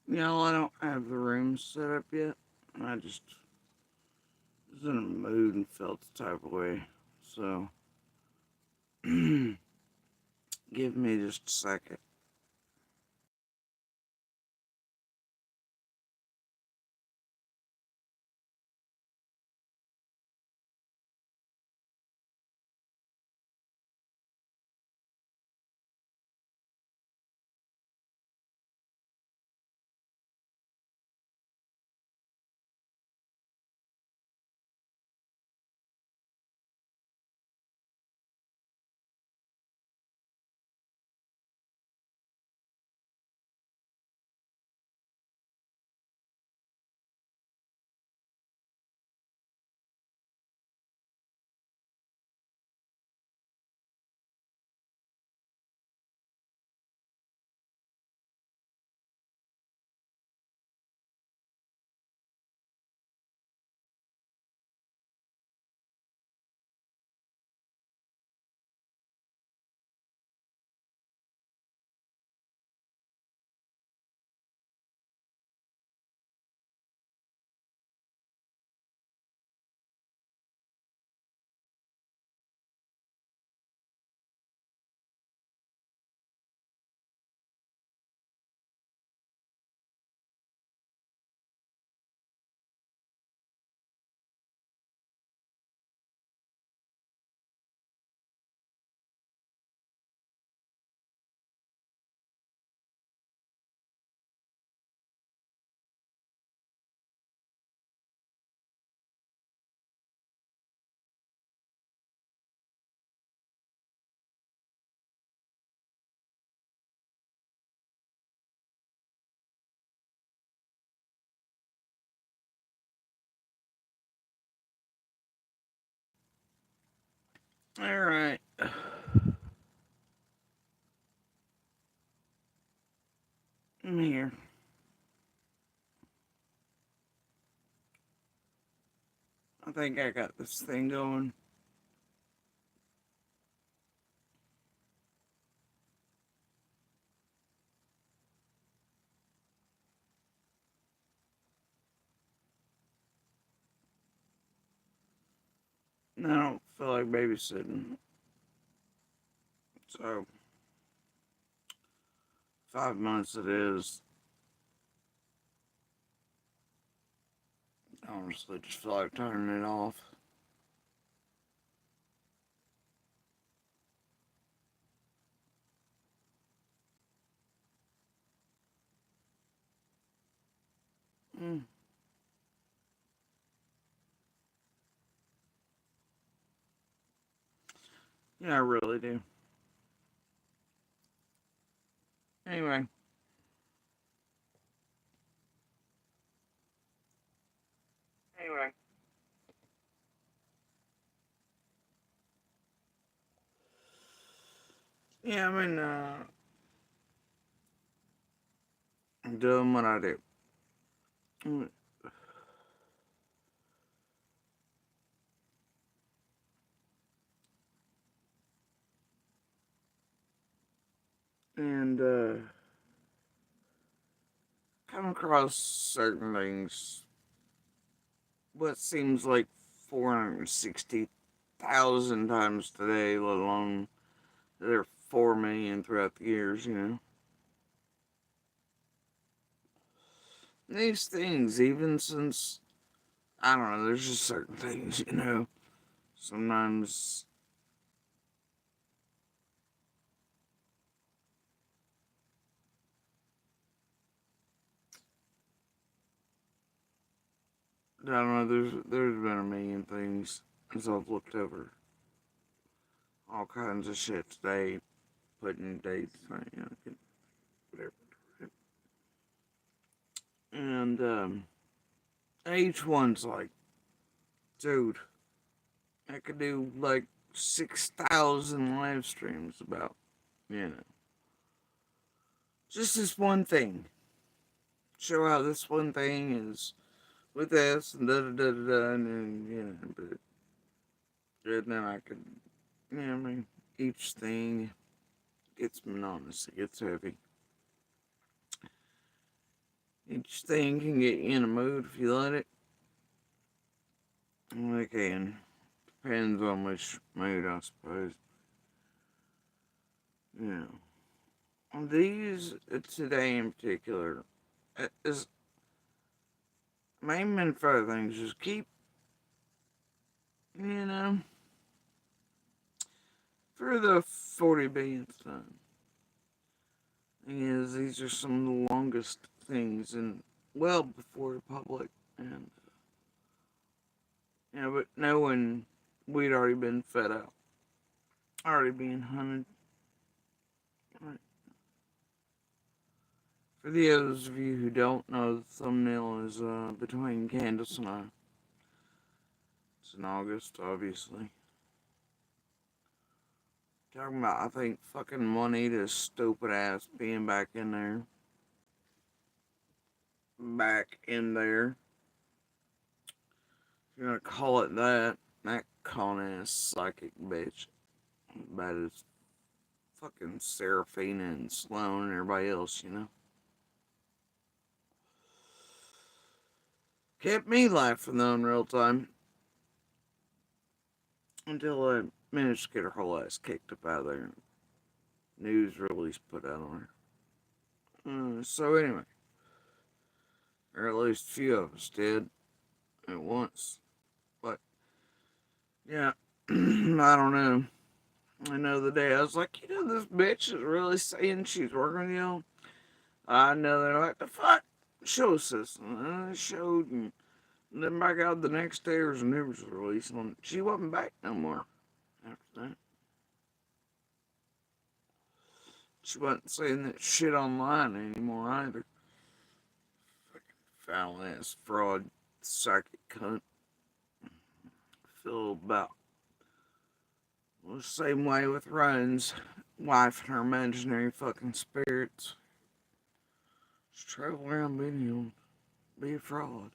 I don't have the room set up yet. I just was in a mood and felt the type of way. So, give me just a second. All right. I'm here. I think I got this thing going. I don't feel like babysitting. So, 5 months it is. I honestly just feel like turning it off. Mm. Yeah, I really do. Anyway, anyway. Yeah, I'm doing what I do. Mm. And, come across certain things, what seems like 460,000 times today, let alone there are 4 million throughout the years. These things, even since, I don't know, there's just certain things. Sometimes, I don't know, there's been a million things as I've looked over all kinds of shit today, putting dates, whatever. And, each one's like, dude, I could do like 6,000 live streams about, you know, just this one thing. Show how this one thing is with this and da da da da da, but then I could, each thing gets monotonous, it gets heavy. Each thing can get you in a mood if you let it. Well, it can. Depends on which mood, I suppose. Yeah. These, today in particular, is main and further things. Just keep, you know, for the 40 billionth time. Thing is, these are some of the longest things, and well before the public, and but knowing we'd already been fed up, already being hunted. Right. For those of you who don't know, the thumbnail is between Candace and I. It's in August, obviously. Talking about, I think, fucking Juanita's stupid ass being back in there. Back in there. If you're gonna call it that, that con ass psychic bitch. Bad as fucking Seraphina and Sloan and everybody else, you know. Kept me laughing though in real time. Until I managed to get her whole ass kicked up out of there. News release put out on her. So anyway. Or at least a few of us did. At once. But, yeah. I don't know. I know the day I was like, this bitch is really saying she's working with you. I know they're like, the fuck? Show system. And it showed, and then back out the next day, there was a news release on it. She wasn't back no more after that. She wasn't saying that shit online anymore either. Fucking foul ass fraud, psychic cunt. Feel about the same way with Ryan's wife and her imaginary fucking spirits. Just travel around being be a fraud.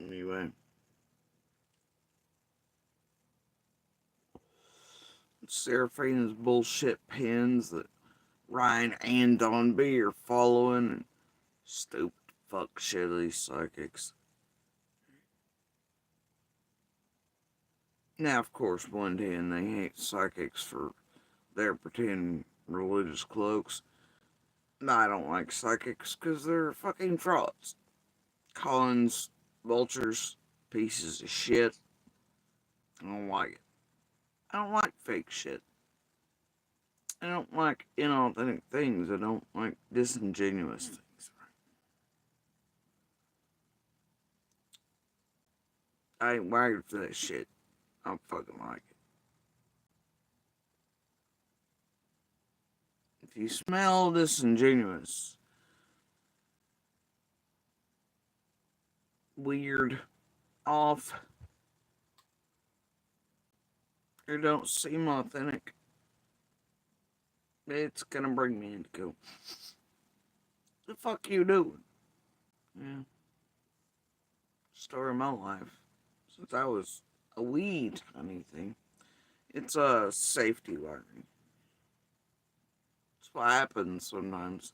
Anyway. Seraphina's bullshit pins that Ryan and Don B are following, and stupid fuck shit of these psychics. Now, of course, one day and they hate psychics for their pretend religious cloaks. I don't like psychics because they're fucking frauds. Collins, vultures, pieces of shit. I don't like it. I don't like fake shit. I don't like inauthentic things. I don't like disingenuous things. I ain't wired for that shit. I don't fucking like it. If you smell disingenuous, weird, off, or don't seem authentic, it's gonna bring me into go. The fuck you doing? Yeah. Story of my life. Since I was a wee tiny thing. It's a safety wiring. That's what happens sometimes.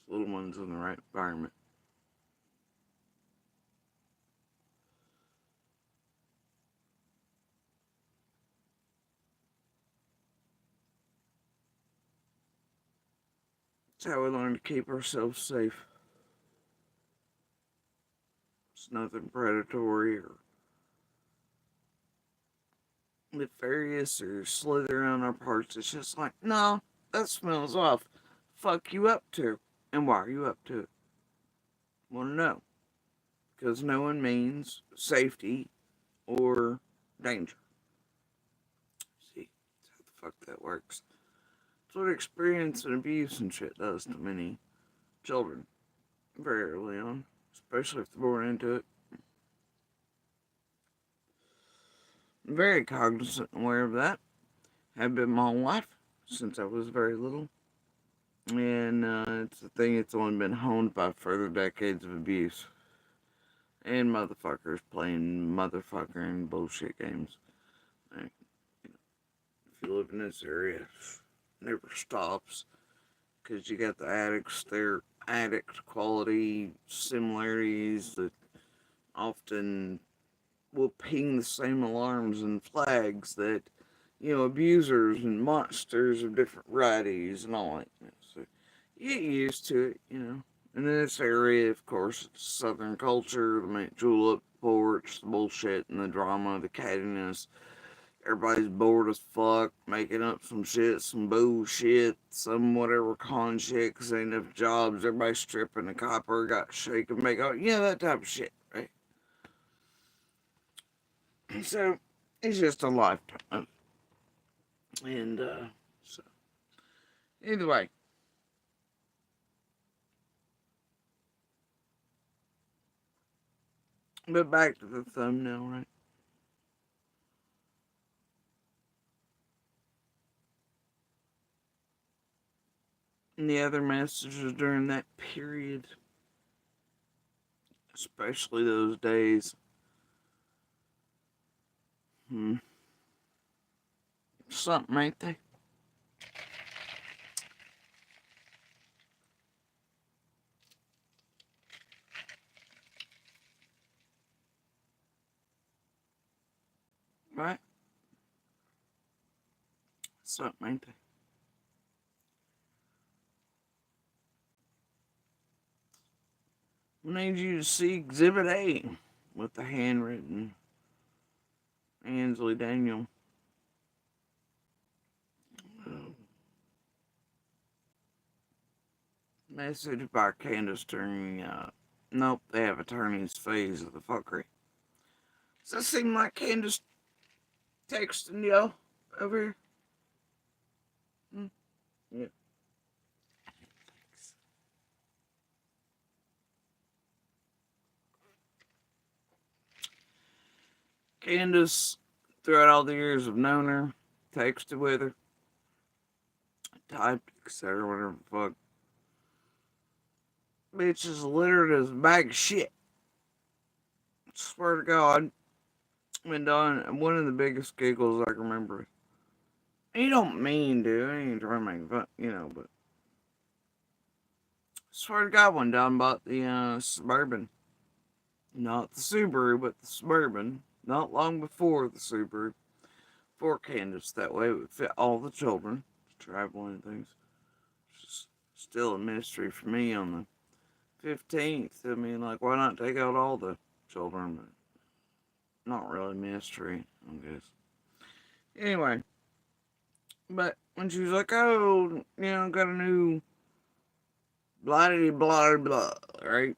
Little ones in the right environment. That's how we learn to keep ourselves safe. It's nothing predatory or nefarious or slither around our parts. It's just like, no, that smells off. Fuck you up to. And why are you up to it? Want to know. Because knowing means safety or danger. See, that's how the fuck that works. That's what experience and abuse and shit does to many children very early on, especially if they're born into it. I'm very cognizant and aware of that. Have been my whole life since I was very little. And it's a thing that's only been honed by further decades of abuse. And motherfuckers playing motherfucker and bullshit games. Like, if you live in this area, it never stops. because you got the addicts, their addict quality similarities that often will ping the same alarms and flags that, abusers and monsters of different varieties and all that. So you get used to it, And in this area, of course, it's Southern culture, the mint julep porch, the bullshit and the drama, the cattiness. Everybody's bored as fuck, making up some shit, some bullshit, some whatever con shit, because ain't enough jobs. Everybody's stripping the copper, got shake and make up, that type of shit, right? So, it's just a lifetime. And, so, either way. But back to the thumbnail, right? And the other messages during that period, especially those days, something, ain't they? Right? Something, ain't they? I need you to see Exhibit A with the handwritten Ansley Daniel. Message by Candace during, nope, they have attorney's phase of the fuckery. Does that seem like Candace texting y'all over here? Yeah. Candace, throughout all the years I've known her, texted with her, typed, etc., whatever the fuck. Bitch is littered as a bag of shit. Swear to God, been done one of the biggest giggles I can remember. And you don't mean to, I ain't trying to make fun, but swear to God, one time bought the Suburban. Not the Subaru, but the Suburban. Not long before the Subaru. For Candace, that way it would fit all the children. Traveling and things. It's still a mystery for me on the 15th. I mean, like, why not take out all the children? But not really mystery, I guess. Anyway. But when she was like, oh, got a new blah blah blah, right?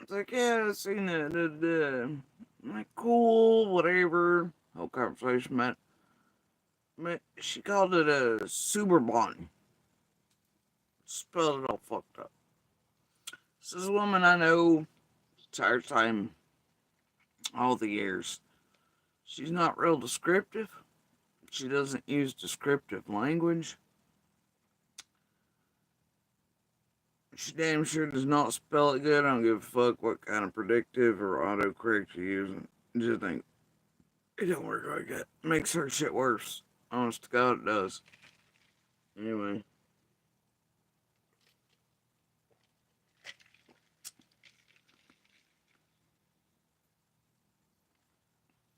It's like, yeah, I've seen the I'm like, cool, whatever. Whole conversation, man. But she called it a Suburbon. Spelled it all fucked up. This is a woman I know entire time, all the years. She's not real descriptive. She doesn't use descriptive language. She damn sure does not spell it good. I don't give a fuck what kind of predictive or autocorrect you're using. Just think, it don't work like that. It makes her shit worse. Honest to God, it does. Anyway.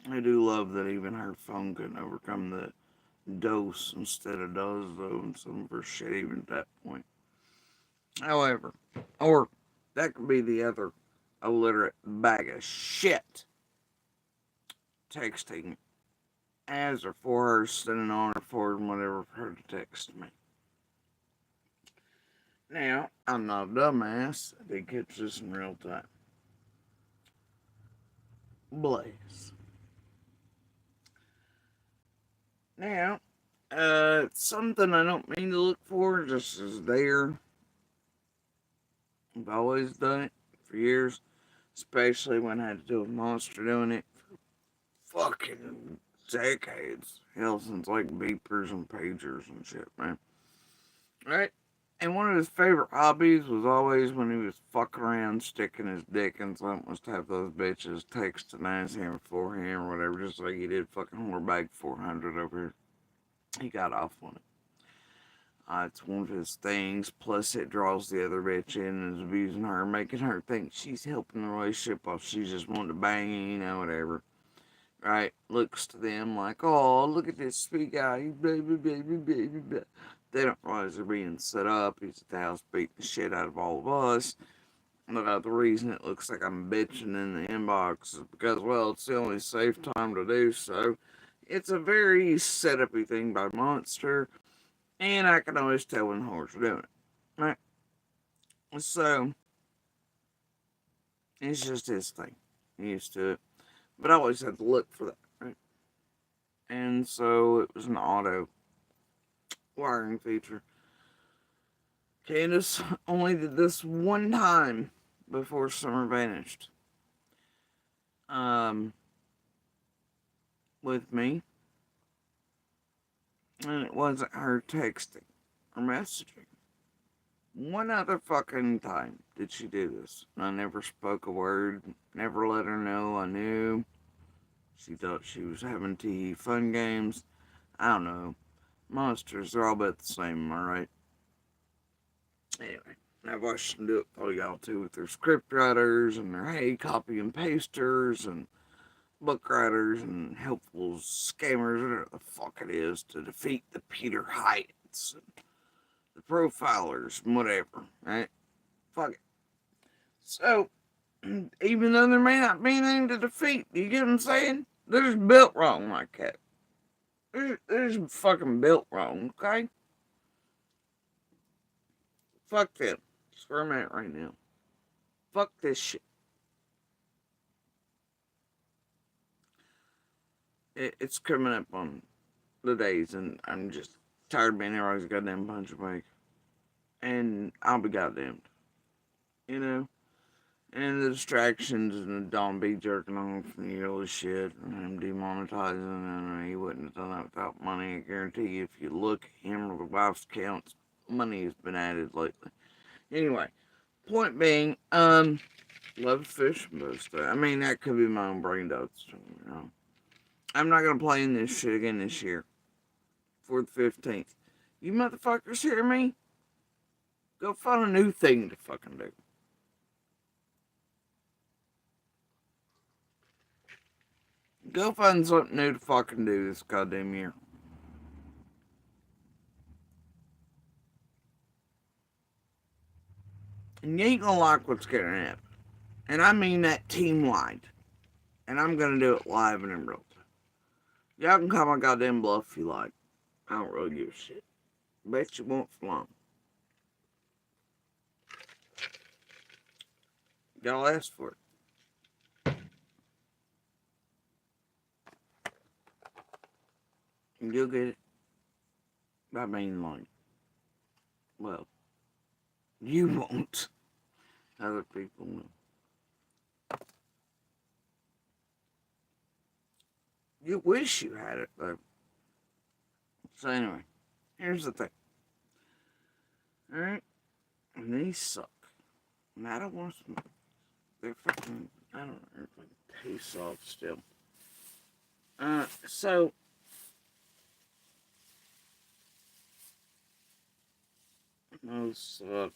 I do love that even her phone couldn't overcome the dose instead of does, though, and some of her shit even at that point. However, or that could be the other illiterate bag of shit texting as or for her, sending on or forward, whatever for her to text me. Now, I'm not a dumbass. I did catch this in real time. Blaze. Now, it's something I don't mean to look for, just as there. I've always done it for years, especially when I had to do with Monster doing it for fucking decades. Hell, since like beepers and pagers and shit, man. Right? And one of his favorite hobbies was always when he was fucking around sticking his dick in something was to have those bitches text to him for him or whatever, just like he did fucking Whorebag 400 over here. He got off on it. It's one of his things. Plus, it draws the other bitch in and is abusing her, making her think she's helping the relationship while she's just wanting to bang, whatever. Right? Looks to them like, oh, look at this sweet guy. Baby, baby, baby, baby. They don't realize they're being set up. He's at the house beating the shit out of all of us. The reason it looks like I'm bitching in the inbox is because, well, it's the only safe time to do so. It's a very set-up-y thing by Monster, and I can always tell when the whores are doing it. Right? So, it's just his thing. He used to it. But I always had to look for that, right? And so, it was an auto wiring feature. Candace only did this one time before Summer vanished. With me. And it wasn't her texting or messaging. One other fucking time did she do this. I never spoke a word, never let her know I knew. She thought she was having tea, fun games. I don't know. Monsters, they're all about the same, alright? Anyway, I've watched them do it for y'all too with their scriptwriters and their copy and pasters and book writers and helpful scammers, whatever the fuck it is, to defeat the Peter Heights and the profilers and whatever, right? Fuck it. So, even though there may not be anything to defeat, you get what I'm saying? They're just built wrong like that. They're just fucking built wrong, okay? Fuck them. That's where I'm at right now. Fuck this shit. It's coming up on the days, and I'm just tired of being everybody's goddamn punch away. And I'll be goddamned. You know? And the distractions and the Don B jerking off and the yellow shit and him demonetizing, and he wouldn't have done that without money. I guarantee you, if you look at him or the wife's accounts, money has been added lately. Anyway, point being, love fish most of it. I mean, that could be my own brain dots, you know. I'm not gonna play in this shit again this year. For the 15th. You motherfuckers hear me? Go find a new thing to fucking do. Go find something new to fucking do this goddamn year. And you ain't gonna like what's gonna happen. And I mean that team wide. And I'm gonna do it live and in real time. Y'all can call my goddamn bluff if you like. I don't really give a shit. Bet you won't for long. Y'all ask for it. And you'll get it. I mean, like, well, you won't. Other people will. You wish you had it, though. So anyway, here's the thing. Alright? And these suck. And I don't want to smoke. They're fucking, I don't know, they're fucking taste off still. So, those suck.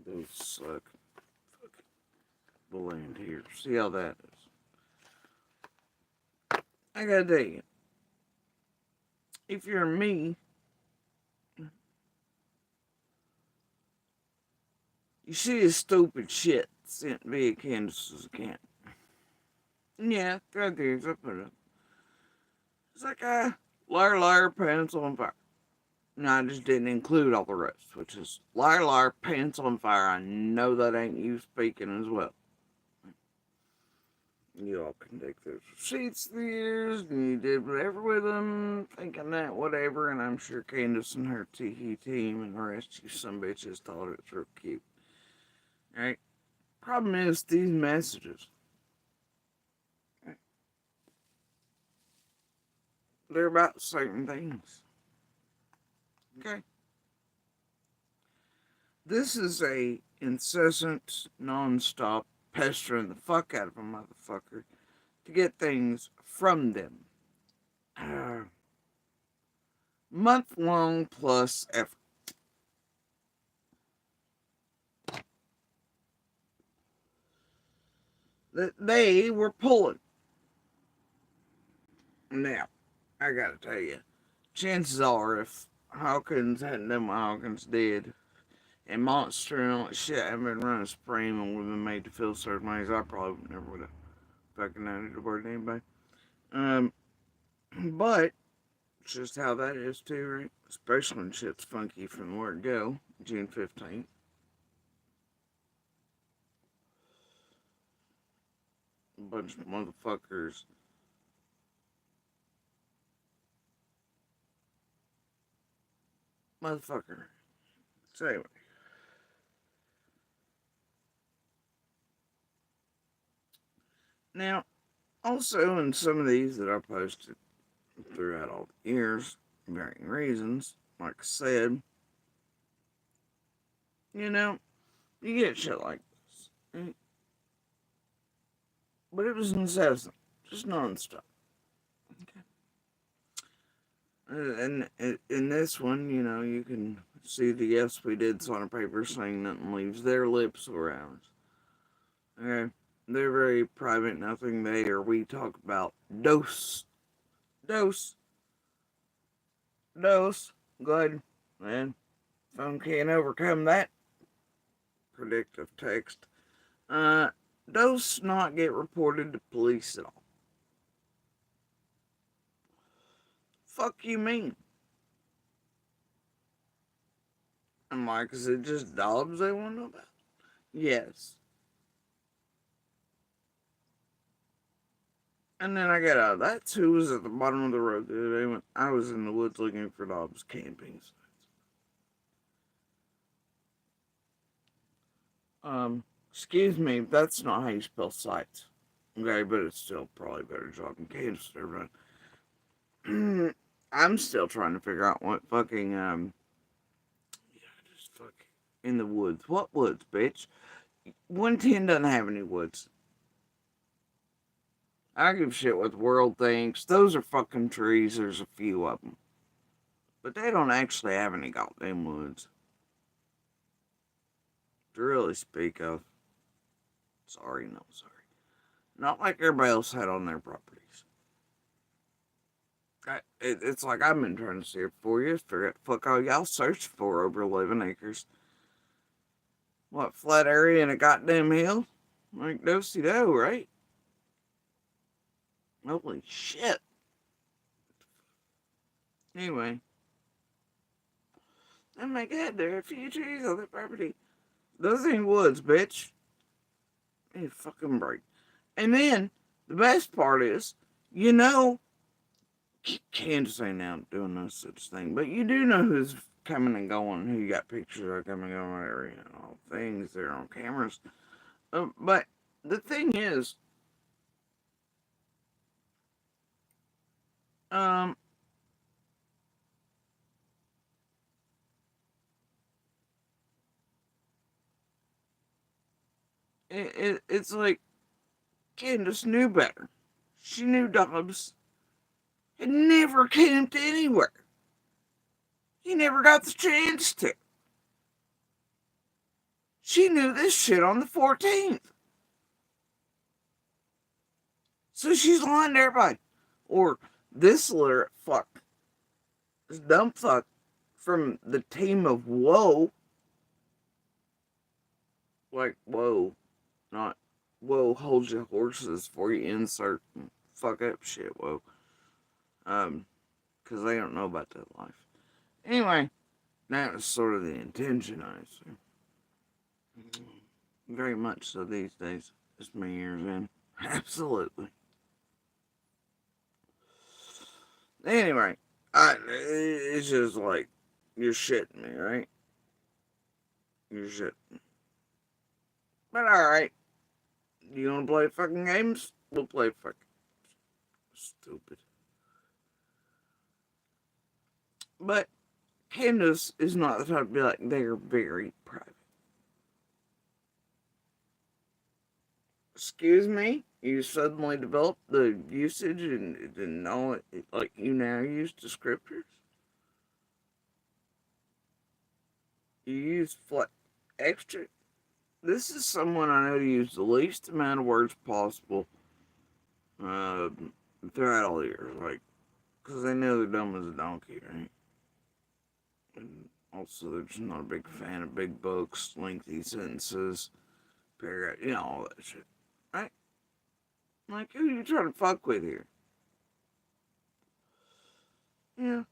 Those suck. Fucking we'll land here. See how that is. I gotta tell you, if you're me, you see this stupid shit sent via Candace's account. Yeah, there it is. I put it up. It's like a liar, liar, pants on fire. No, I just didn't include all the rest, which is liar, liar, pants on fire. I know that ain't you speaking as well. You all can take those receipts the years, and you did whatever with them, thinking that whatever, and I'm sure Candace and her tee team and the rest of you some bitches thought it was real cute. Alright? Problem is, these messages, they're about certain things. Okay? This is a incessant, non-stop pestering the fuck out of a motherfucker to get things from them. month-long plus effort. That they were pulling. Now, I gotta tell you, chances are if Hawkins hadn't done what Hawkins did, and Monster and all that shit hadn't been running Supreme and would have been made to feel certain ways, I probably never would have fucking known it about anybody. But it's just how that is too, right? Especially when shit's funky from the word go, June 15th. A bunch of motherfuckers. Motherfucker. So anyway. Now, also in some of these that I posted throughout all the years, varying reasons, like I said, you know, you get shit like this. But it was incessant, just nonstop. Okay. And in this one, you know, you can see the yes we did on a paper saying nothing leaves their lips or ours. Okay. They're very private, nothing they or we talk about. Dose, dose. Go ahead, man. Phone can't overcome that predictive text. Does not get reported to police at all. Fuck you mean? I'm like, is it just Dobbs they want to know about? Yes. And then I get out. That's who was at the bottom of the road the other day when I was in the woods looking for Dobbs camping sites. Excuse me, that's not how you spell sites. Okay, but it's still probably a better job in Kansas to run. I'm still trying to figure out what fucking, just fucking in the woods. What woods, bitch? 110 doesn't have any woods. I give shit what the world thinks. Those are fucking trees. There's a few of them. But they don't actually have any goddamn woods to really speak of. Sorry, no sorry. Not like everybody else had on their properties. It's like I've been trying to see it for years. Figure out the fuck all y'all searched for over 11 acres. What, flat area and a goddamn hill? Like do-si-do, right? Holy shit. Anyway. Oh my god, there are a few trees on the property. Those ain't woods, bitch. Need a fucking break. And then, the best part is, you know, can't say now doing no such thing, but you do know who's coming and going, who you got pictures of coming and going, whatever, you know, all things, they're on cameras. But the thing is, um, it's like Candace knew better. She knew Dobbs had never camped anywhere. He never got the chance to. She knew this shit on the 14th. So she's lying to everybody. Or this little fuck, this dumb fuck from the team of Whoa. Like, whoa. Not, whoa, hold your horses before you insert and fuck up shit, whoa. Because they don't know about that life. Anyway, that was sort of the intention, I assume. Very much so these days. Just many years in. Absolutely. Anyway, it's just like, you're shitting me, right? You're shitting. But alright. You wanna play fucking games? We'll play fucking stupid. But Candace is not the type to be like, they're very private. Excuse me? You suddenly developed the usage and all it, like you now use descriptors? You use extra. This is someone I know to use the least amount of words possible uh, throughout all the years. Like, because they know they're dumb as a donkey, right? And also, they're just not a big fan of big books, lengthy sentences, paragraph, all that shit. Right? Like, who you trying to fuck with here? Yeah.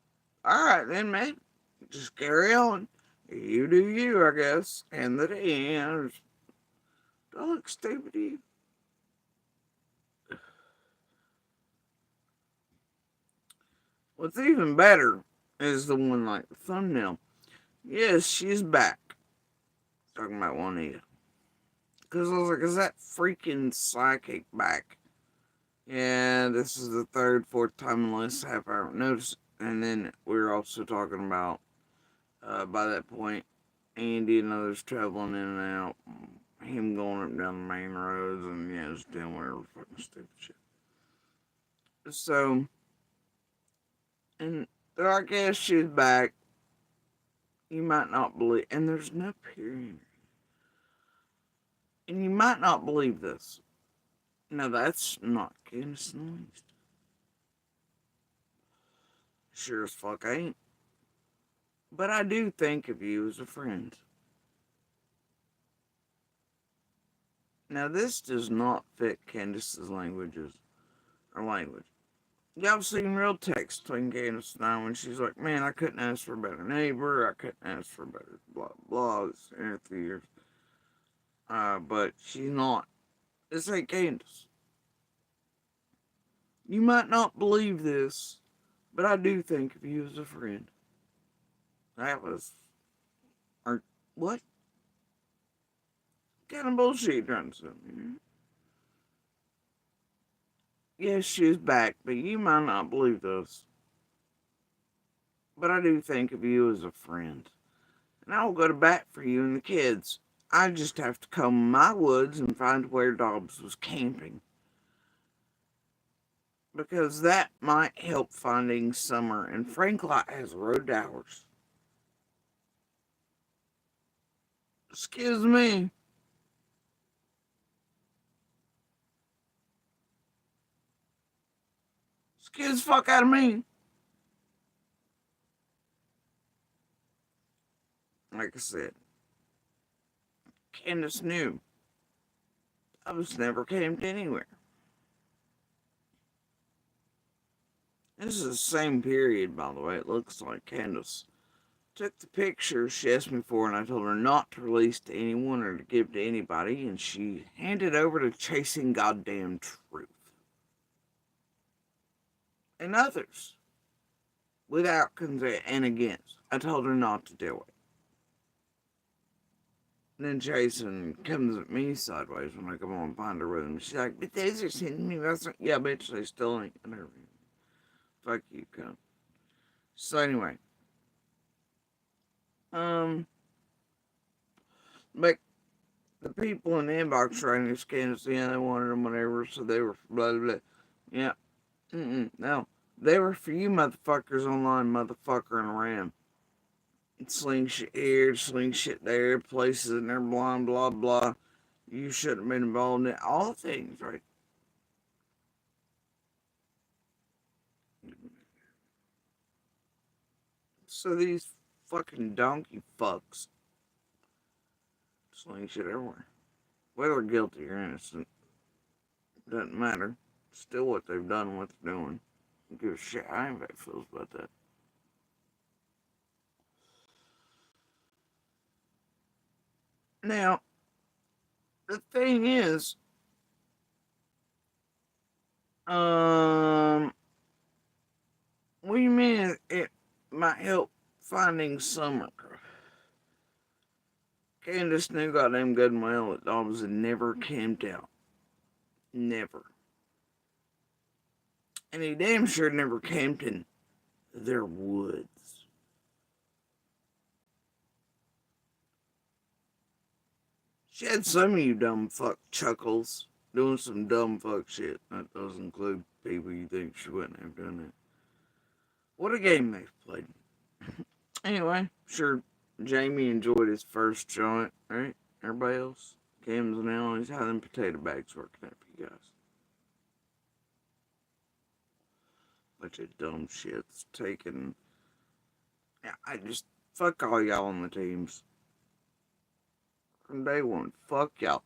Alright then, man. Just carry on. You do you, I guess. And the day, do I look stupid to you? What's even better is the one like the thumbnail. Yes, she's back. Talking about Juanita. Because I was like, is that freaking psychic back? Yeah, this is the third, fourth time in the last half hour. Notice, and then we were also talking about, by that point, Andy and others traveling in and out. Him going up down the main roads and, just doing whatever fucking stupid shit. So, and I guess she's back. You might not believe, and there's no period. And you might not believe this. No, that's not Candace Noise. Sure as fuck ain't. But I do think of you as a friend. Now, this does not fit Candace's language. Y'all seen real text between Candace and I when she's like, man, I couldn't ask for a better neighbor. I couldn't ask for a better blah, blah. It's in her 3 years. But she's not. This ain't Candace. You might not believe this, but I do think of you as a friend. That was... what? What kind of bullshit you trying to say? Yes, she's back, but you might not believe this. But I do think of you as a friend. And I will go to bat for you and the kids. I just have to comb my woods and find where Dobbs was camping. Because that might help finding Summer, and Franklin has road to ours. Excuse me. Excuse the fuck out of me. Like I said, Candace knew I was never camped anywhere. This is the same period, by the way. It looks like Candace took the picture she asked me for, and I told her not to release to anyone or to give to anybody, and she handed over to Chasing Goddamn Truth. And others, without consent and against. I told her not to do it. And then Jason comes at me sideways when I come on and find her with him. She's like, but these are sending me messages. Yeah, bitch, they still ain't. Fuck you, cunt. So anyway. But the people in the inbox writing this Candace, they wanted them whatever, so they were blah, blah, blah. Yeah. No. They were for you motherfuckers online, motherfucker and around. Sling shit here, sling shit there, places in there, blah, blah, blah. You should have been involved in it. All things, right? So these fucking donkey fucks sling shit everywhere. Whether guilty or innocent, doesn't matter. Still what they've done and what they're doing. I don't give a shit how anybody feels about that. Now, the thing is, what do you mean it might help finding Summer? Candace knew goddamn good and well that Dobbs had never camped out. Never. And he damn sure never camped in their woods. She had some of you dumb fuck chuckles doing some dumb fuck shit. That does include people you think she wouldn't have done it. What a game they've played. Anyway, sure, Jamie enjoyed his first joint, right? Everybody else? Cam's now, he's how them potato bags working out for you guys. Bunch of dumb shits taking. Yeah, I just. Fuck all y'all on the teams. From day one. Fuck y'all.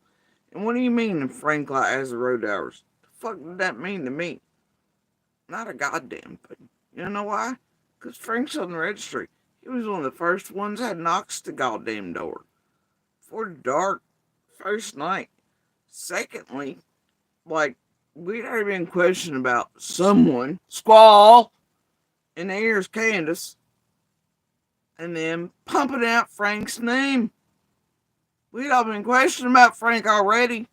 And what do you mean if Frank Light has the road hours? The fuck did that mean to me? Not a goddamn thing. You know why? Because Frank's on the registry. He was one of the first ones that knocks the goddamn door. Before dark, first night. Secondly, like, we'd already been questioned about someone, Squall, and here's Candace, and then pumping out Frank's name. We'd all been questioning about Frank already,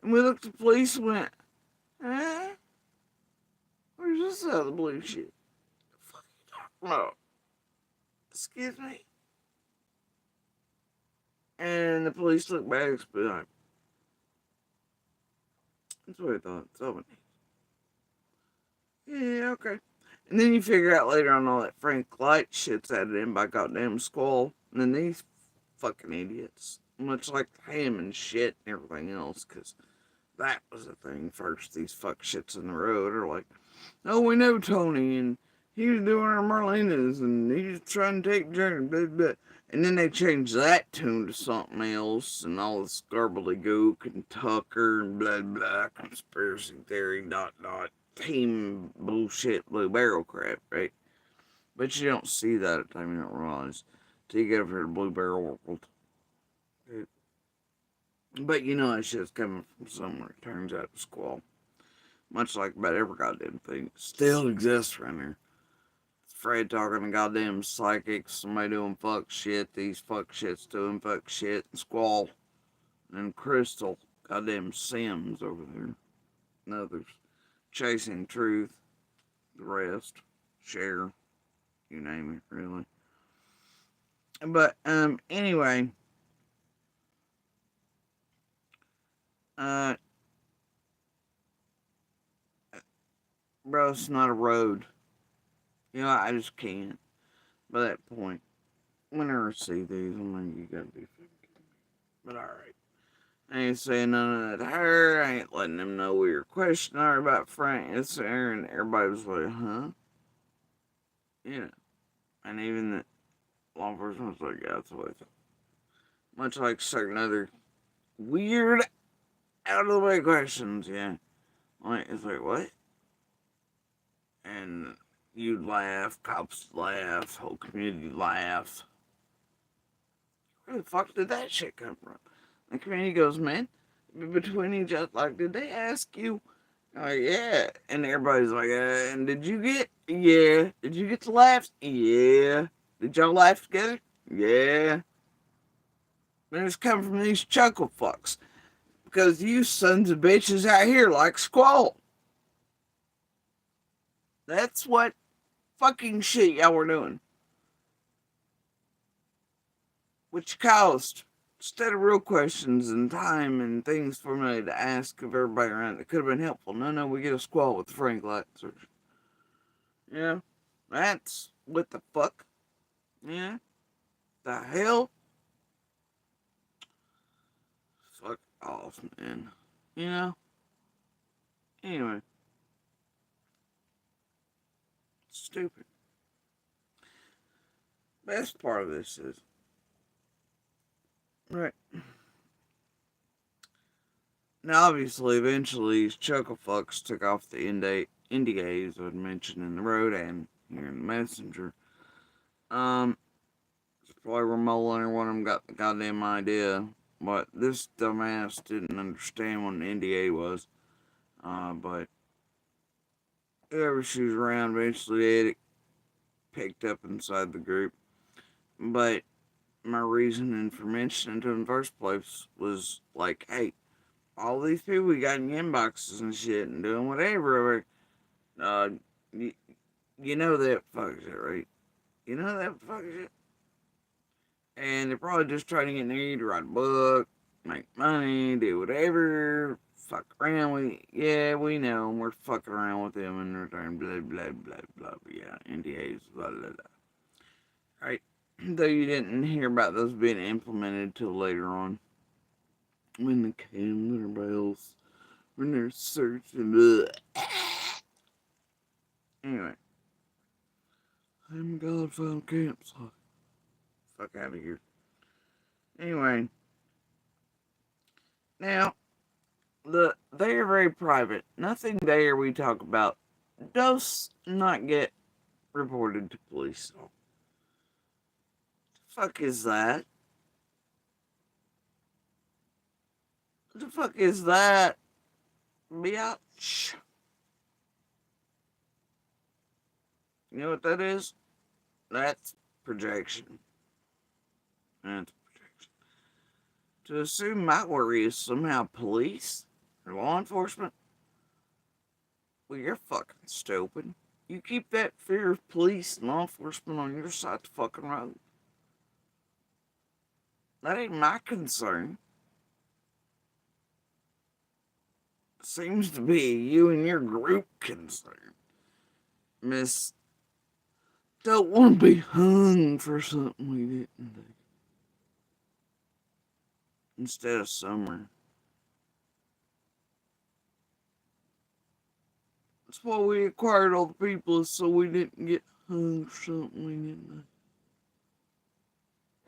and we looked at the police and went, eh? Where's this other blue shit? The fuck are you talking about? Excuse me? And the police looked back and be like, that's what I thought. So, yeah, okay. And then you figure out later on all that Frank Light shit's added in by goddamn Squall. And then these fucking idiots, much like him and shit and everything else, because that was the thing first. These fuck shits in the road are like, oh, we know Tony, and he was doing our Marlenas, and he was trying to take Jerry, blah, blah. And then they changed that tune to something else, and all this gook and Tucker and blah, blah, conspiracy theory, dot, dot, team bullshit, blue barrel crap, right? But you don't see that at the time, you don't realize, till you get over here to Blue Barrel World. But you know that shit's coming from somewhere, it turns out to Squall. Much like about every goddamn thing, still exists around here. Fred talking to goddamn psychics, somebody doing fuck shit, these fuck shits doing fuck shit, and Squall, and Crystal, goddamn Sims over there, and others, chasing truth, the rest, share, you name it, really. But, anyway, bro, it's not a road. You know, I just can't. By that point, whenever I see these, I'm like, you gotta be fucking kidding me. But alright. I ain't saying none of that to her. I ain't letting them know we were questioning her about Frank. It's there, and everybody was like, huh? Yeah. And even the law enforcement was like, yeah, that's what I thought. Much like certain other weird, out of the way questions, yeah. Like, it's like, what? And you'd laugh, cops laugh, whole community laughs. Where the fuck did that shit come from? The community goes, man, between each other, like, did they ask you? Like, yeah. And everybody's like, and did you get? Yeah. Did you get the laughs? Yeah. Did y'all laugh together? Yeah. And it's coming from these chuckle fucks. Because you sons of bitches out here like Squall. That's what fucking shit y'all were doing. Which caused, instead of real questions and time and things for me to ask of everybody around that could have been helpful. No, we get a Squall with the Frank Light search. Yeah. That's what the fuck. Yeah. The hell? Fuck off, man. You know? Anyway. Stupid. Best part of this is. Right. Now, obviously, eventually, these chuckle fucks took off the NDAs I'd mentioned in the road and here in the messenger. It's probably where Mullen or one of them got the goddamn idea. But this dumbass didn't understand what an NDA was. But whoever she was around eventually had it picked up inside the group. But my reasoning for mentioning it in the first place was like, hey, all these people we got in inboxes and shit and doing whatever, you, you know that fuck shit, right? You know that fuck shit? And they're probably just trying to get near you to write a book, make money, do whatever, fuck around with. Yeah, we know, we're fucking around with them in return, blah, blah, blah, blah, yeah, NDAs, blah, blah, blah. Right? Though you didn't hear about those being implemented till later on. When the came and everybody else, when they're searching. Anyway. I'm God found campsite. Fuck out of here. Anyway. Now, they are very private. Nothing there we talk about does not get reported to police. The fuck is that? What the fuck is that? Biatch. You know what that is? That's projection. That's projection. To assume my worry is somehow police or law enforcement, well, you're fucking stupid. You keep that fear of police and law enforcement on your side of the fucking road. That ain't my concern. Seems to be you and your group concern. Miss, don't want to be hung for something we didn't do. Instead of Summer. That's why we acquired all the people, so we didn't get hung for something we didn't do.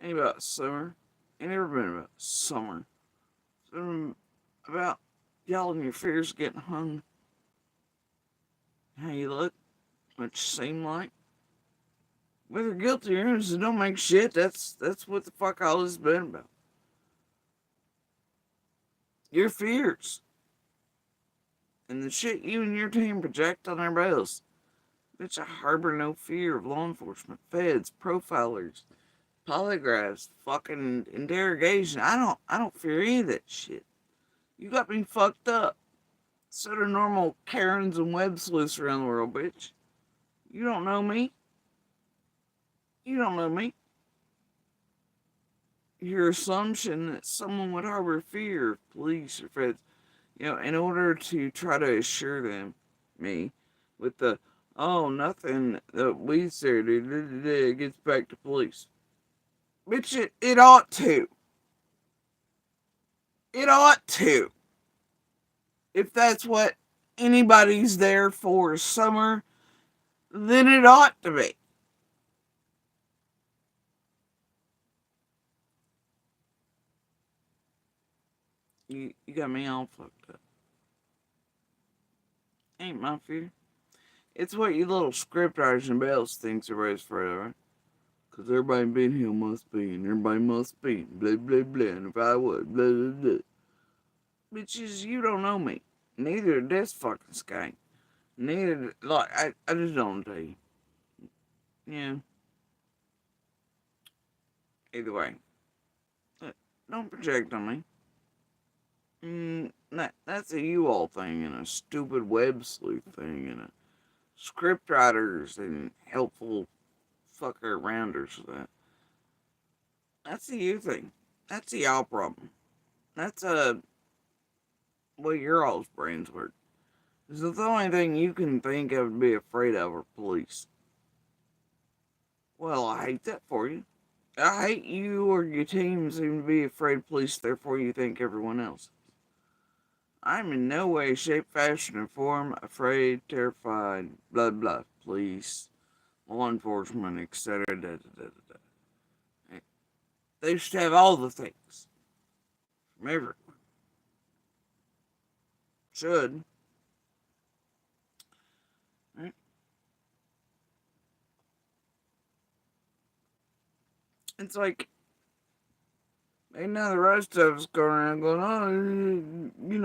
Ain't about Summer. Ain't never been about Summer. It's been about y'all and your fears getting hung. How you look, what you seem like. Whether guilty or innocent, don't make shit. That's what the fuck all this has been about. Your fears. And the shit you and your team project on everybody else. Bitch, I harbor no fear of law enforcement, feds, profilers, polygraphs, fucking interrogation. I don't fear any of that shit. You got me fucked up. So do normal Karens and web sleuths around the world, bitch. You don't know me. You don't know me. Your assumption that someone would harbor fear of police or feds, in order to try to assure me, with the, oh, nothing that we said, it gets back to police. Bitch, it ought to. It ought to. If that's what anybody's there for Summer, then it ought to be. You got me all fucked up. Ain't my fear. It's what you little scriptwriters and bells thinks everybody's afraid of, right? Because everybody been here must be, and everybody must be, blah, blah, blah, and if I would, blah, blah, blah. Bitches, you don't know me. Neither did this fucking skank. Neither, like, I just don't tell you. Yeah. Either way. Don't project on me. That's a you all thing and a stupid web sleuth thing and a script writers and helpful fucker rounders for that. That's a you thing. That's a y'all problem. That's a way your all's brains work. Is the only thing you can think of to be afraid of are police. Well, I hate that for you. I hate you or your team seem to be afraid of police, therefore you think everyone else. I'm in no way, shape, fashion, or form afraid, terrified, blah blah, police, law enforcement, etc. They should have all the things from everyone. Should. Right? It's like, ain't now the rest of us going around going,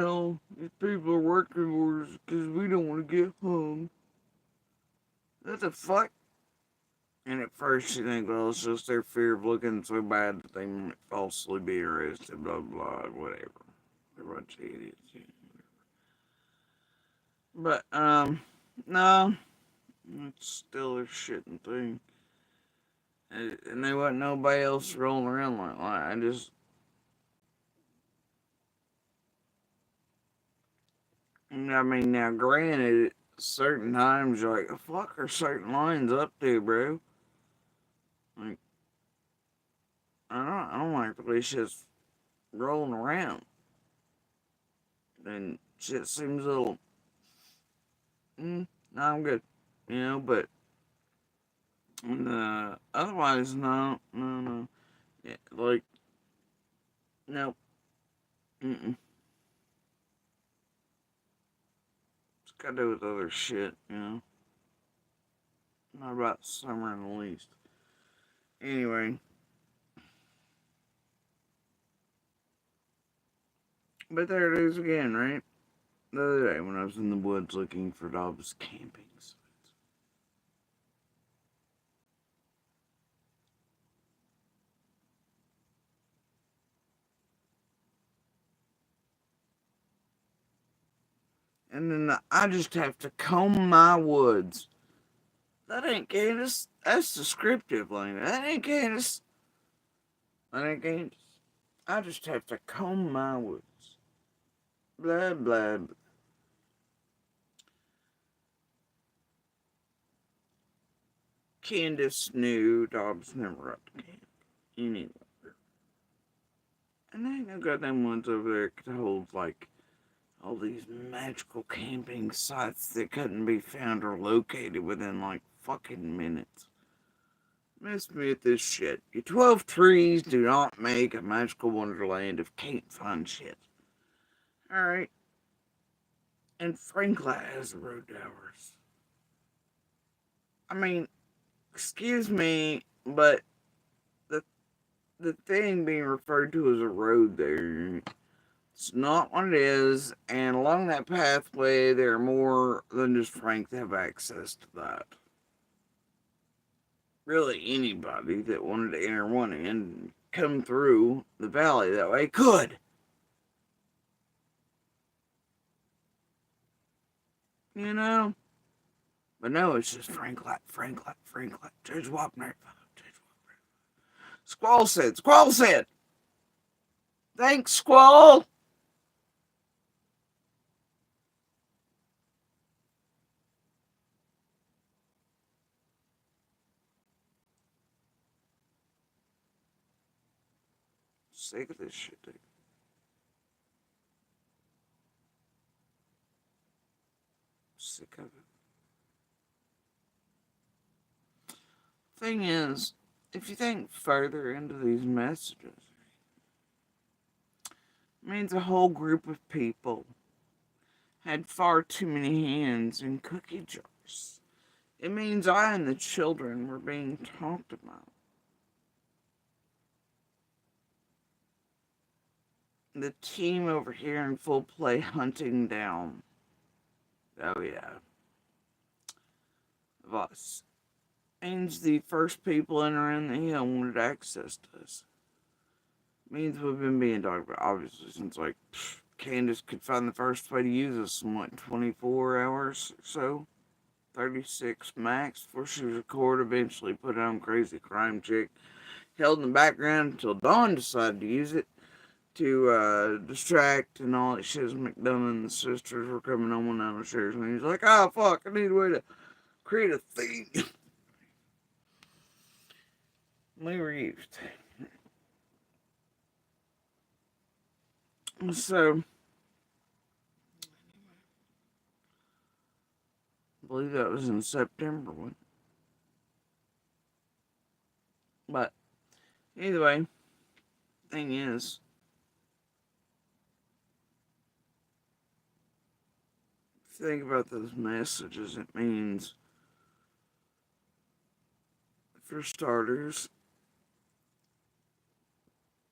oh, these people are working for us because we don't want to get hung. What the fuck? And at first you think, well, it's just their fear of looking so bad that they might falsely be arrested, blah, blah, whatever. They're a bunch of idiots. But, no, it's still a shitting thing. And there wasn't nobody else rolling around like that. Now granted, certain times you're like, the fuck are certain lines up to, bro? Like, I don't like the way shit's rolling around. And shit seems a little, no, I'm good. You know, but otherwise, no, no, no. Yeah, like, no, mm-mm. It's got to do with other shit, you know. Not about summer in the least. Anyway, but there it is again, right? The other day when I was in the woods looking for Dobbs camping sites. And then I just have to comb my woods. That ain't Candace. That's descriptive language. That ain't Candace. That ain't Candace. I just have to comb my woods. Blah, blah, blah. Candace knew Dobbs never up to camp anyway. And there ain't no goddamn ones over there could hold, like, all these magical camping sites that couldn't be found or located within, like, fucking minutes. Miss me with this shit. Your 12 trees do not make a magical wonderland if can't find shit. Alright. And Franklin has a road to ours. I mean, excuse me, but the thing being referred to as a road there, it's not what it is, and along that pathway there are more than just Frank that have access to that. Really, anybody that wanted to enter one and come through the valley that way could. You know? But no, it's just Franklin, Judge Wapner. Squall said. Thanks, Squall. Sick of this shit, dude. Sick of it. Thing is, if you think further into these messages, it means a whole group of people had far too many hands in cookie jars. It means I and the children were being talked about. The team over here in full play hunting down. Oh yeah. Of us. Means the first people entering the hill wanted access to us. Means we've been being talked about, obviously, since like Candace could find the first way to use us in what, 24 hours or so? 36 max before she was recorded, eventually put on Crazy Crime Chick. Held in the background until Dawn decided to use it to distract and all that shit as McDonough and the sisters were coming on one down the stairs. And he's like, oh fuck, I need a way to create a thing. We were used. So, I believe that was in September. But, either way, thing is, if you think about those messages, it means, for starters,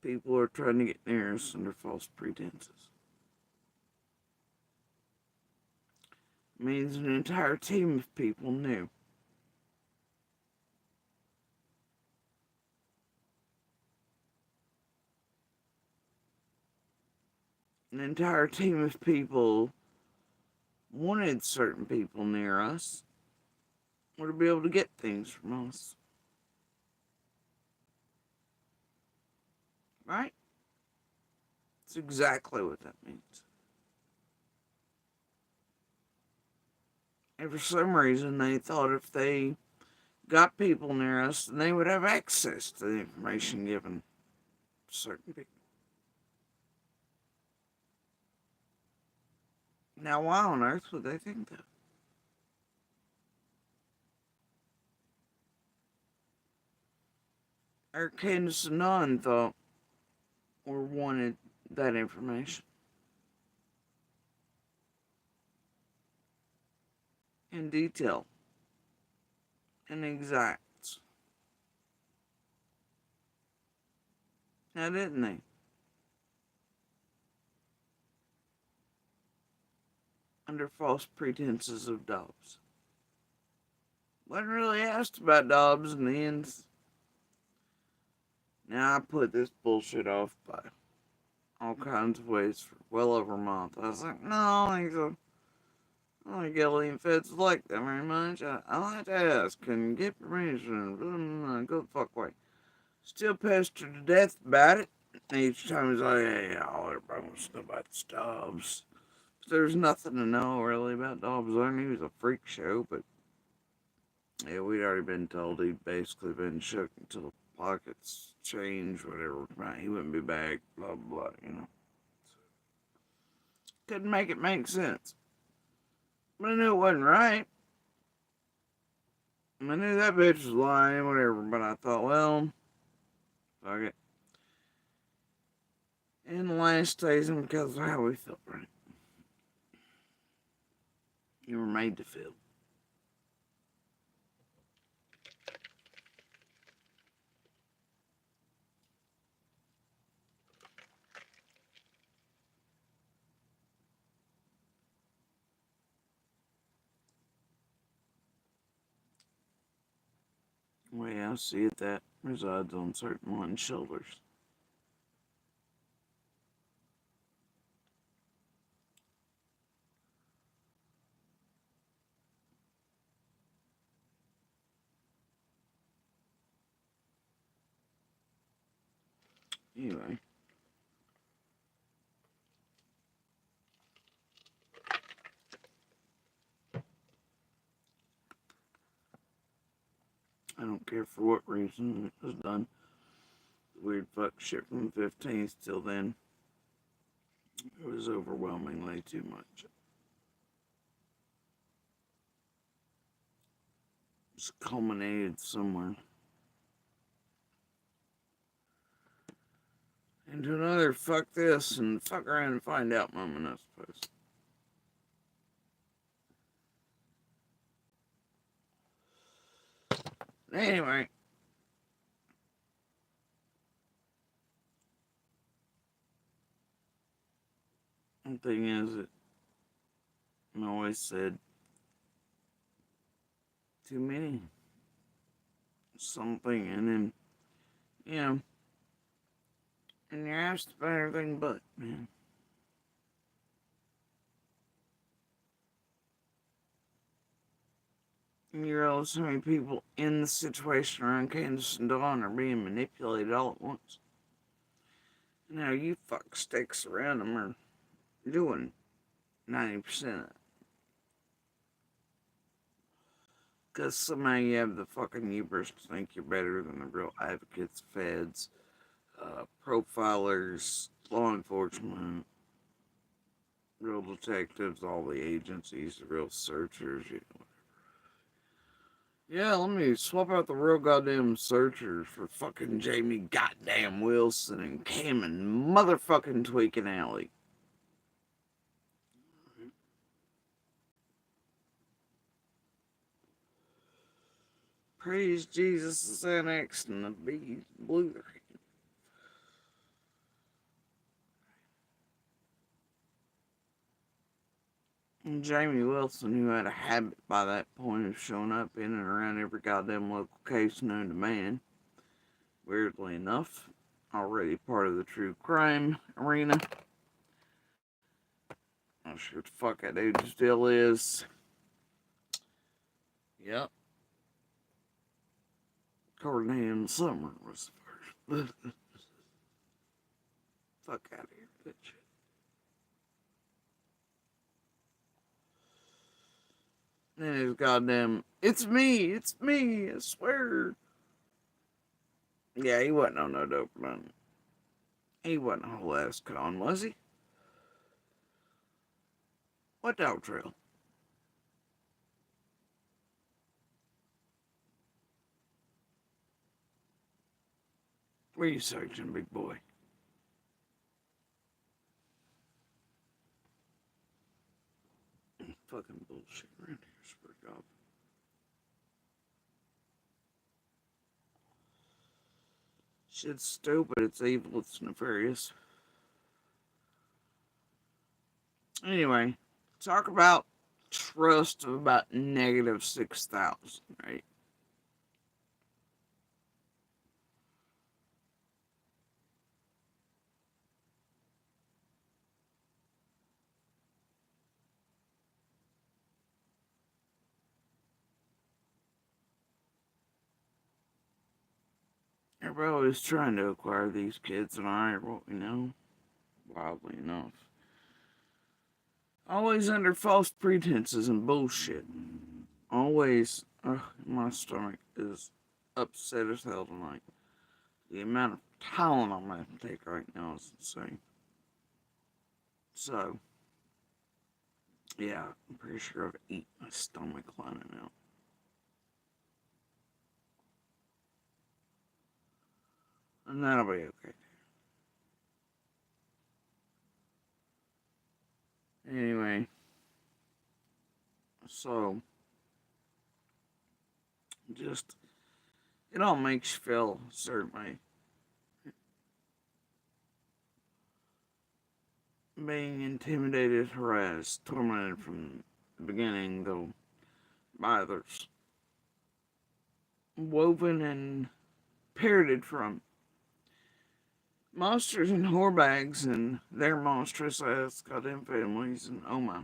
people are trying to get near us under false pretenses. It means an entire team of people knew. An entire team of people wanted certain people near us or to be able to get things from us. Right? That's exactly what that means. And for some reason, they thought if they got people near us, then they would have access to the information given. certain people. Now, why on earth would they think that? Or Candace and Nunn thought or wanted that information in detail and exact. Now, didn't they? Under false pretenses of Dobbs. Wasn't really asked about Dobbs in the end. Now, I put this bullshit off by all kinds of ways for well over a month. I was like, no, I don't think so. I don't think alien feds like that very much. I'll have to ask and get permission. Go the fuck away. Still pestered to death about it. Each time he's like, hey, everybody wants to know about the Dobbs. There's nothing to know really about Dobbs. I knew he was a freak show, but yeah, we'd already been told he'd basically been shook until the pockets changed, whatever. He wouldn't be back, blah, blah, you know. Couldn't make it make sense. But I knew it wasn't right. I knew that bitch was lying, whatever, but I thought, well, fuck it. In the last days, and because of how we felt, right? You were made to feel. The way I see it, that resides on certain one's shoulders. Anyway. I don't care for what reason it was done. Weird fuck shit from the 15th till then. It was overwhelmingly too much. It's culminated somewhere. Into another fuck this and fuck around and find out moment, I suppose. Anyway. The thing is that I always said too many. Something and then, you know, and you're asked about everything but, man. And you realize how many people in the situation around Candace and Dawn are being manipulated all at once. And how you fuck sticks around them are doing 90% of it. Because somehow you have the fucking hubris to think you're better than the real advocates, feds, profilers, law enforcement, real detectives, all the agencies, the real searchers, you know. Yeah, let me swap out the real goddamn searchers for fucking Jamie goddamn Wilson and Cam and motherfucking Tweaking Alley. Praise Jesus, the Xanax, and the bees blew their head. And Jamie Wilson, who had a habit by that point of showing up in and around every goddamn local case known to man, weirdly enough, already part of the true crime arena. Not sure what the fuck that dude still is. Yep. Cardinal Summer was the first. Fuck out of here, bitch. And his goddamn, it's me, I swear. Yeah, he wasn't on no dope run. He wasn't a whole ass con, was he? What dog trail? Where you searching, big boy? Fucking bullshit around here, swear to God. Shit's stupid, it's evil, it's nefarious. Anyway, talk about trust of about negative 6,000, right? Everybody always trying to acquire these kids, and I are what we know, wildly enough. Always under false pretenses and bullshit. Always, my stomach is upset as hell tonight. The amount of Tylenol I'm going to take right now is insane. So, yeah, I'm pretty sure I've eaten my stomach lining out. And that'll be okay. Anyway, so, just, it all makes you feel a certain way. Being intimidated, harassed, tormented from the beginning, though, by others. Woven and parroted from monsters and whorebags and their monstrous ass goddamn families and oh my.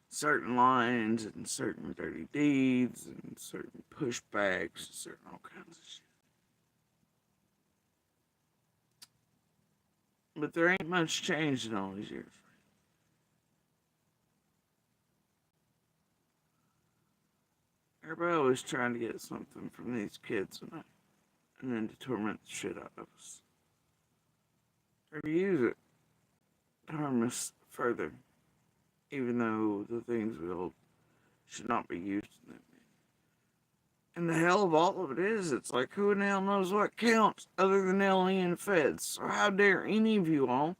Certain lines and certain dirty deeds and certain pushbacks and certain all kinds of shit. But there ain't much changed in all these years. Everybody always trying to get something from these kids and then to torment the shit out of us. Or to use it to harm us further, even though the things we hold should not be used in that. And the hell of all of it is, it's like who in the hell knows what counts other than alien feds? So how dare any of you all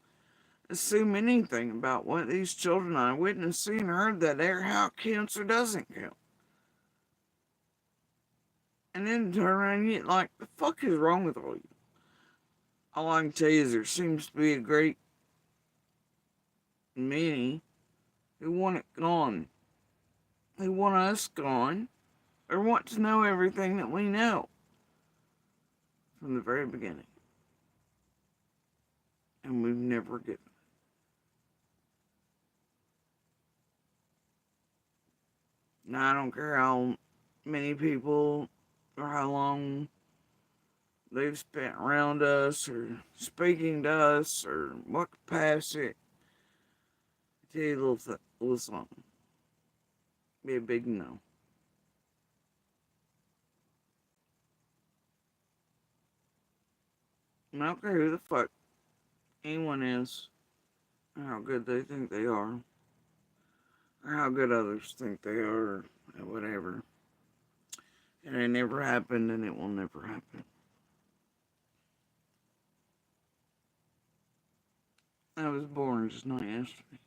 assume anything about what these children I witnessed, seen, heard that there how it counts or doesn't count? And then turn around and get like, the fuck is wrong with all you? All I can tell you is there seems to be a great many who want it gone. They want us gone, or want to know everything that we know from the very beginning. And we've never given. Now, I don't care how many people or how long they've spent around us or speaking to us or what capacity. I tell you a little something. Be a big no. And I don't care who the fuck anyone is, or how good they think they are, or how good others think they are, or whatever. And it never happened, and it will never happen. I was born just not yesterday.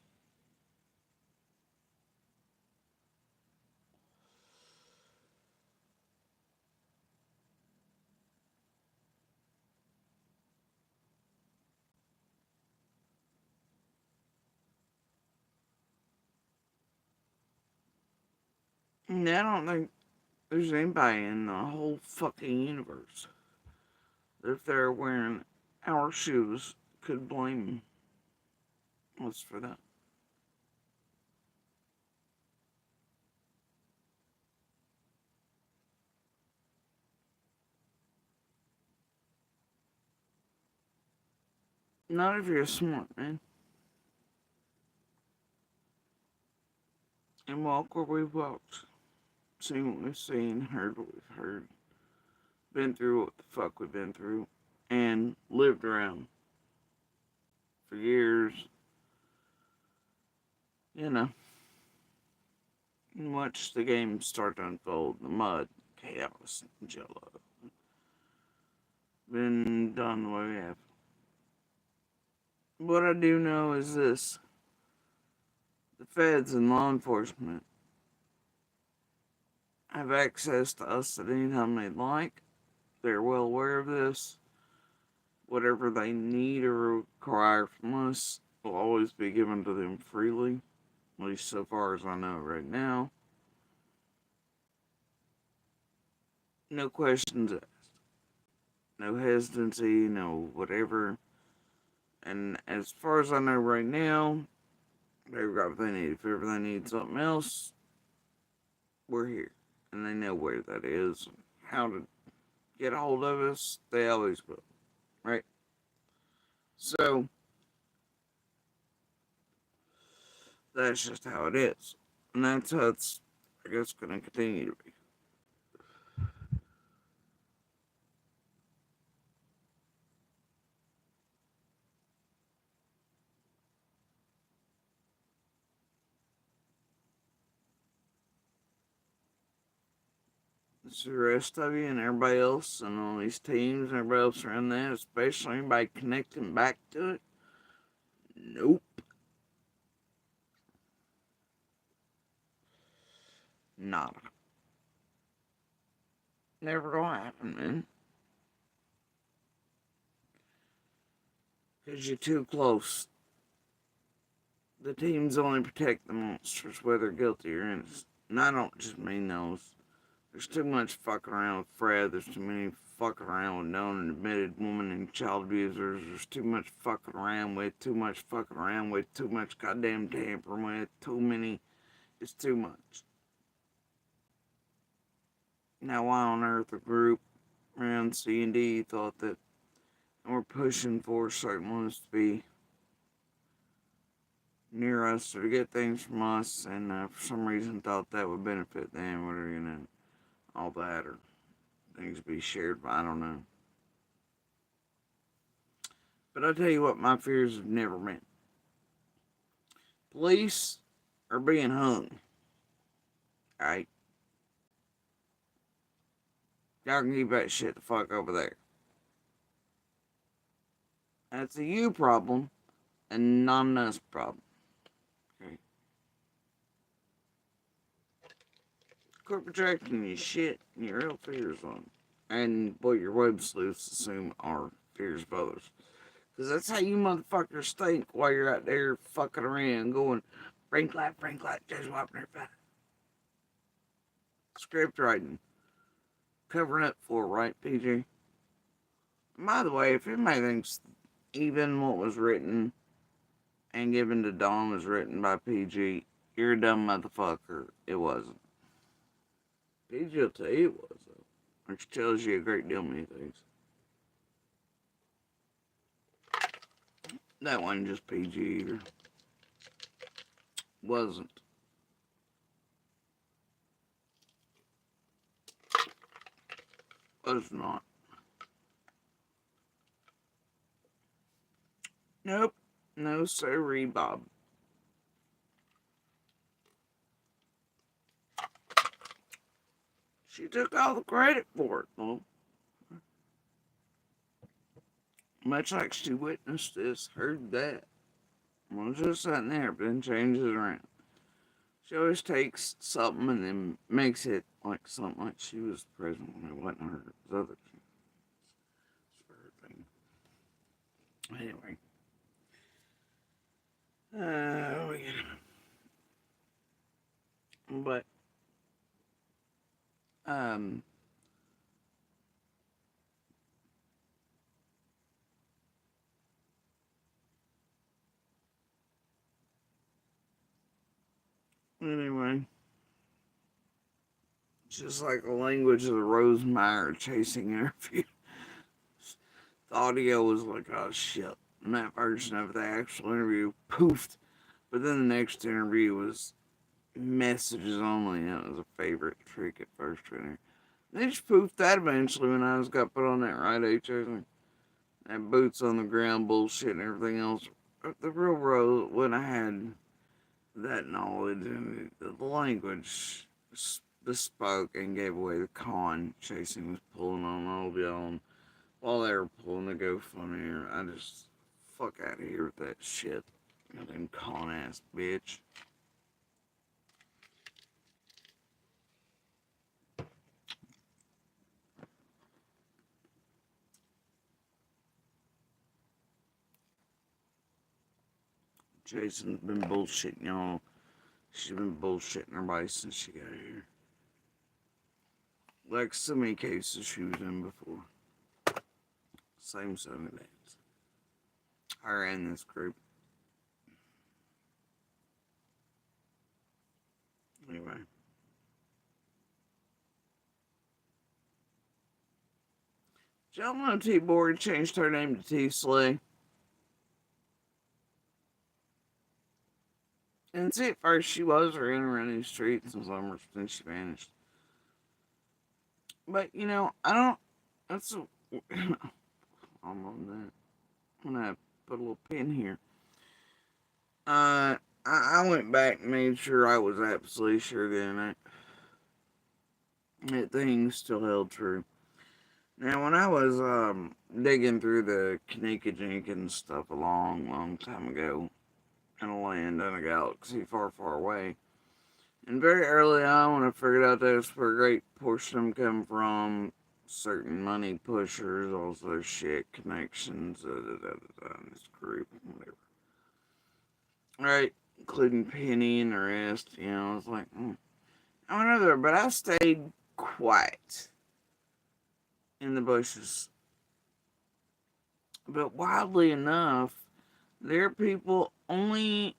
And I don't think there's anybody in the whole fucking universe that if they're wearing our shoes could blame us for that. Not if you're smart, man. And walk where we've walked. Seen what we've seen, heard what we've heard. Been through what the fuck we've been through. And lived around for years. You know, and watch the game start to unfold. The mud, chaos, jello. Been done the way we have. What I do know is this. The feds and law enforcement have access to us at any time they like. They're well aware of this. Whatever they need or require from us will always be given to them freely, at least so far as I know right now. No questions asked. No hesitancy, no whatever. And as far as I know right now, they've got what they need. If ever they need something else, we're here. And they know where that is, how to get a hold of us. They always will, right? So, that's just how it is. And that's how it's, I guess, going to continue to be. It's the rest of you and everybody else and all these teams and everybody else around that, especially anybody connecting back to it. Nope. Nada. Never gonna happen, man. Because you're too close. The teams only protect the monsters, whether guilty or innocent. And I don't just mean those. There's too much fucking around with Fred. There's too many fucking around with known and admitted women and child abusers. There's too much fucking around with, too much fucking around with, too much goddamn tampering with, too many. It's too much. Now, why on earth a group around C&D thought that we're pushing for certain ones to be near us or to get things from us, and for some reason thought that would benefit them, whether, you know, all that, or things be shared, but I don't know. But I'll tell you what my fears have never been. Police are being hung. Alright? Y'all can keep that shit the fuck over there. That's a you problem and not an us problem. Okay? Quit projecting your shit and your real fears on. And what your web sleuths assume are fears of others. Because that's how you motherfuckers think while you're out there fucking around going, brain clap, just wiping their fat. Script writing. Covering up for, right, PG? By the way, if anybody thinks even what was written and given to Dawn was written by PG, you're a dumb motherfucker. It wasn't. PG will tell you it was, though. Which tells you a great deal of many things. That wasn't just PG either. Wasn't. Was not. Nope. No sirree, Bob. She took all the credit for it, though. Much like she witnessed this, heard that. Well, just sitting there, but then changes around. She always takes something and then makes it like something like she was present when it wasn't her. It was other things. It's her thing. Anyway. But, anyway. It's just like the language of the Rosemeyer chasing interview. The audio was like, oh shit. And that version of the actual interview poofed. But then the next interview was messages only. And it was a favorite trick at first. They just poofed that eventually when I got put on that right HO. That boots on the ground bullshit and everything else the real road when I had that knowledge and the language bespoke and gave away the con. Chasing was pulling on all of y'all, and while they were pulling the GoFundMe, I just fuck out of here with that shit. You them con ass bitch. Jason's been bullshitting y'all. She's been bullshitting everybody since she got here. Like so many cases she was in before. Same 7 days. Her and this group. Anyway. Did y'all know T-Board changed her name to T-Slay? And see, at first she was running these streets and summers, then she vanished. But, you know, I don't, that's a, I'm on that. I'm gonna put a little pin here. I went back and made sure I was absolutely sure that things still held true. Now, when I was digging through the Kanika Jenkins stuff a long time ago in a land in a galaxy far, far away, and very early on when I figured out that's where a great portion of them come from, certain money pushers, all their shit, connections, in this group, whatever. Right, including Penny and the rest, you know, I was like, I went over there, but I stayed quiet in the bushes. But wildly enough, there are people only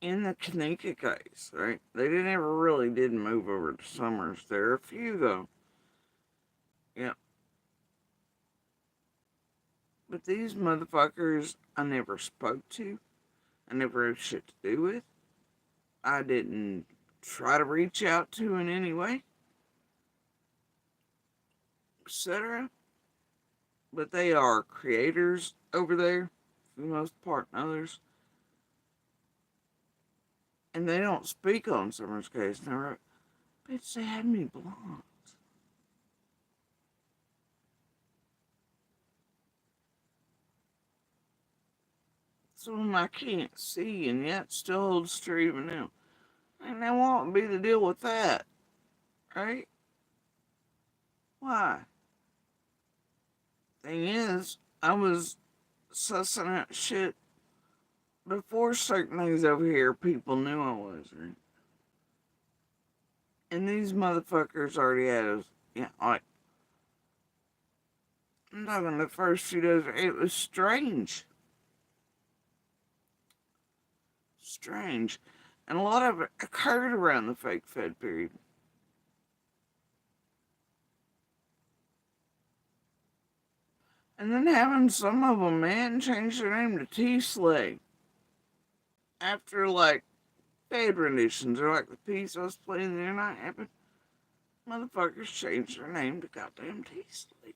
in the Kanika case, right? They never really did move over to Summers. There are a few, though. Yeah. But these motherfuckers I never spoke to. I never had shit to do with. I didn't try to reach out to in any way, etc. But they are creators over there, for the most part, and others. And they don't speak on Summer's case. Never, bitch, they had me blocked. Some of them I can't see, and yet still holds true even now. And they won't be the deal with that, right? Why? Thing is, I was sussing out shit before certain things over here people knew I was, right? And these motherfuckers already had us, yeah, like, I'm talking the first few days, it was strange. Strange. And a lot of it occurred around the fake Fed period. And then having some of them, man, change their name to T-Slay. After, like, Fed renditions, or like the piece I was playing the other night happened, motherfuckers changed their name to goddamn T-Slay.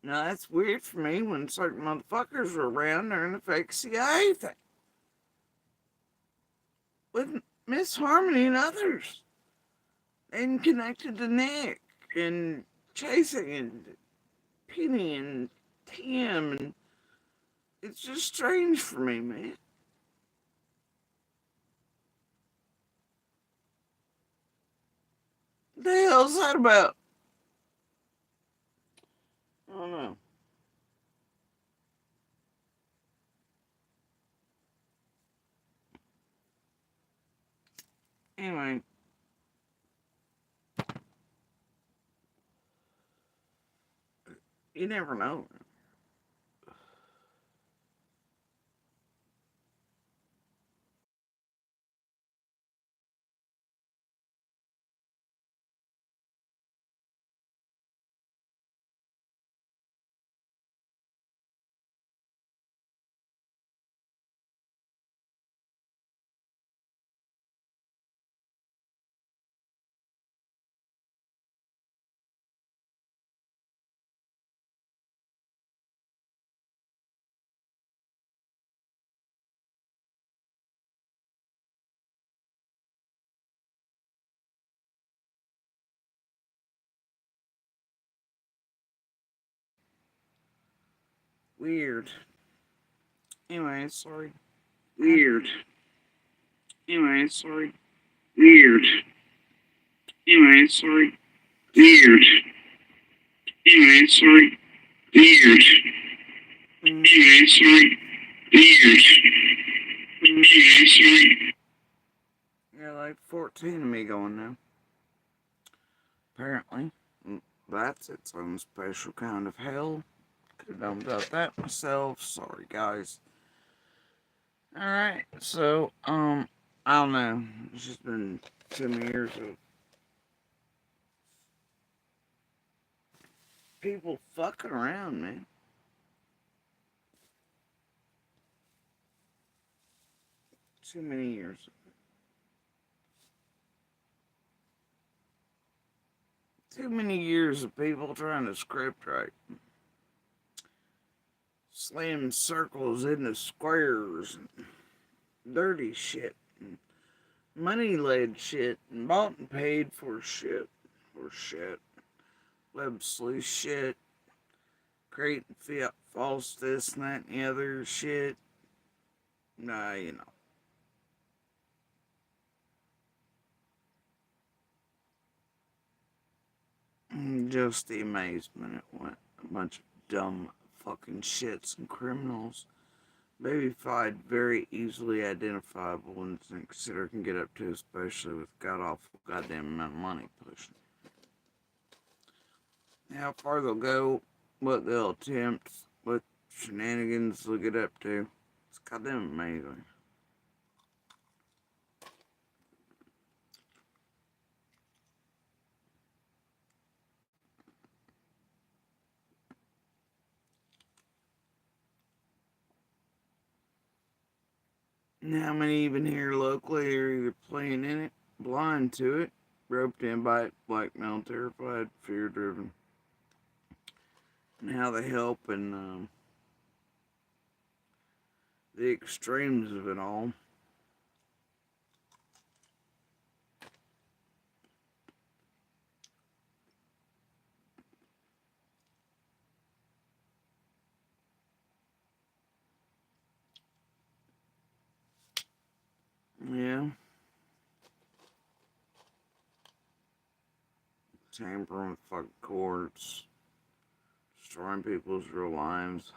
Now, that's weird for me when certain motherfuckers were around during the fake CIA thing. With Miss Harmony and others. And connected to Nick and Chasing and Penny and Tim, and it's just strange for me, man. What the hell's that about? I don't know. Anyway, you never know. Weird. Anyway, sorry. Weird. Anyway, sorry. Weird. Anyway, sorry. Weird. Anyway, sorry. Weird. Anyway, sorry. Weird. Anyway, sorry. Yeah, like 14 of me going now. Apparently. That's its own special kind of hell. Could have done without that myself. Sorry, guys. Alright, so, I don't know. It's just been 2 years of people fucking around, man. Too many years. Too many years of people trying to script write. Slam circles into squares. Dirty shit. Money-led shit. And bought and paid for shit. For shit. Web sleuth shit. Creating false this and that and the other shit. Nah, you know. Just the amazement at what a bunch of dumb fucking shits and criminals, babyfied, very easily identifiable, and consider can get up to, especially with god awful goddamn amount of money pushing. How far they'll go, what they'll attempt, what shenanigans they'll get up to. It's goddamn amazing. And how many even here locally are either playing in it, blind to it, roped in by it, blackmailed, terrified, fear driven. And how they help and the extremes of it all. Yeah. Tampering with fucking courts. Destroying people's real lives.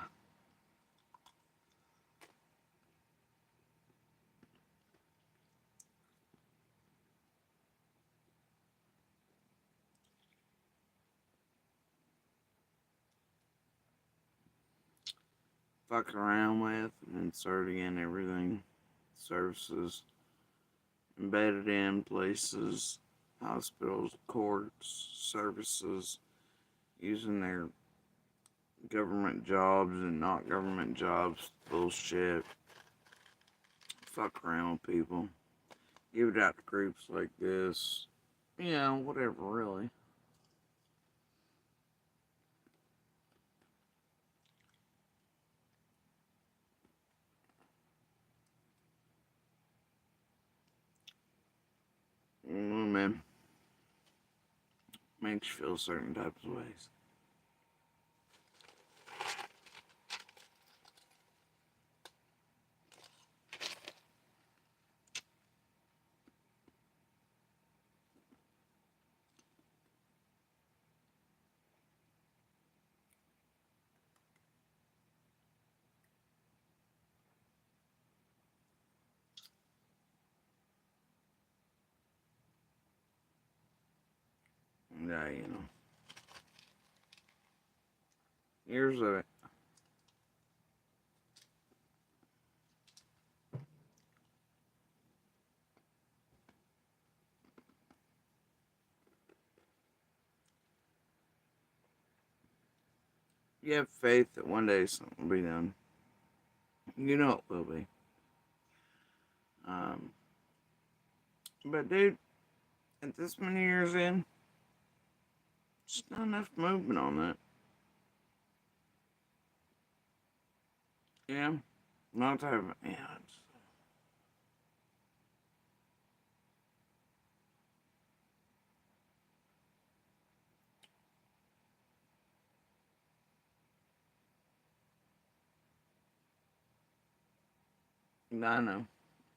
Fucking around with and inserting in everything. Services. Embedded in places. Hospitals, courts, services. Using their government jobs and not government jobs. Bullshit. Fuck around with people. Give it out to groups like this. You know, whatever, really. Man. Makes you feel certain types of ways. Yeah, you know. Years of it. You have faith that one day something will be done. You know it will be. Um, but dude, at this many years in, just not enough movement on that. Yeah, not type of, yeah. I know.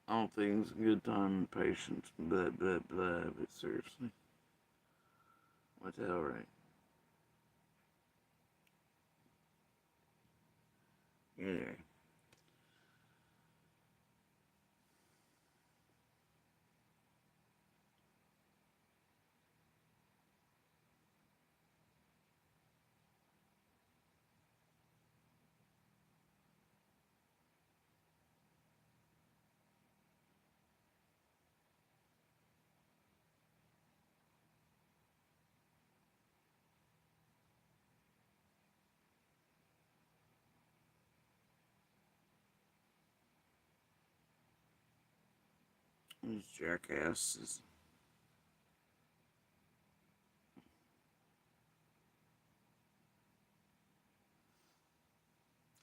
All things, good time and patience, blah, blah, blah, but seriously. What the hell, right? Anyway. These jackasses.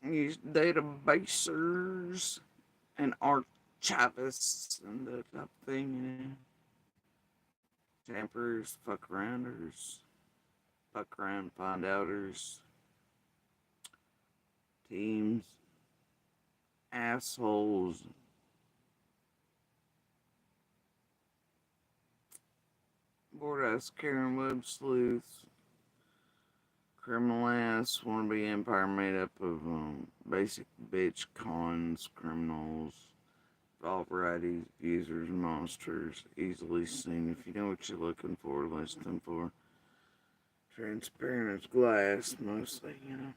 These databasers and archivists and that type of thing, you know. Tampers, fuck arounders, fuck around, find outers, teams, assholes, bored ass Karen Webb sleuths, criminal ass wannabe empire made up of basic bitch cons, criminals, all varieties, users, monsters, easily seen if you know what you're looking for, listening for. Transparent as glass, mostly, you know.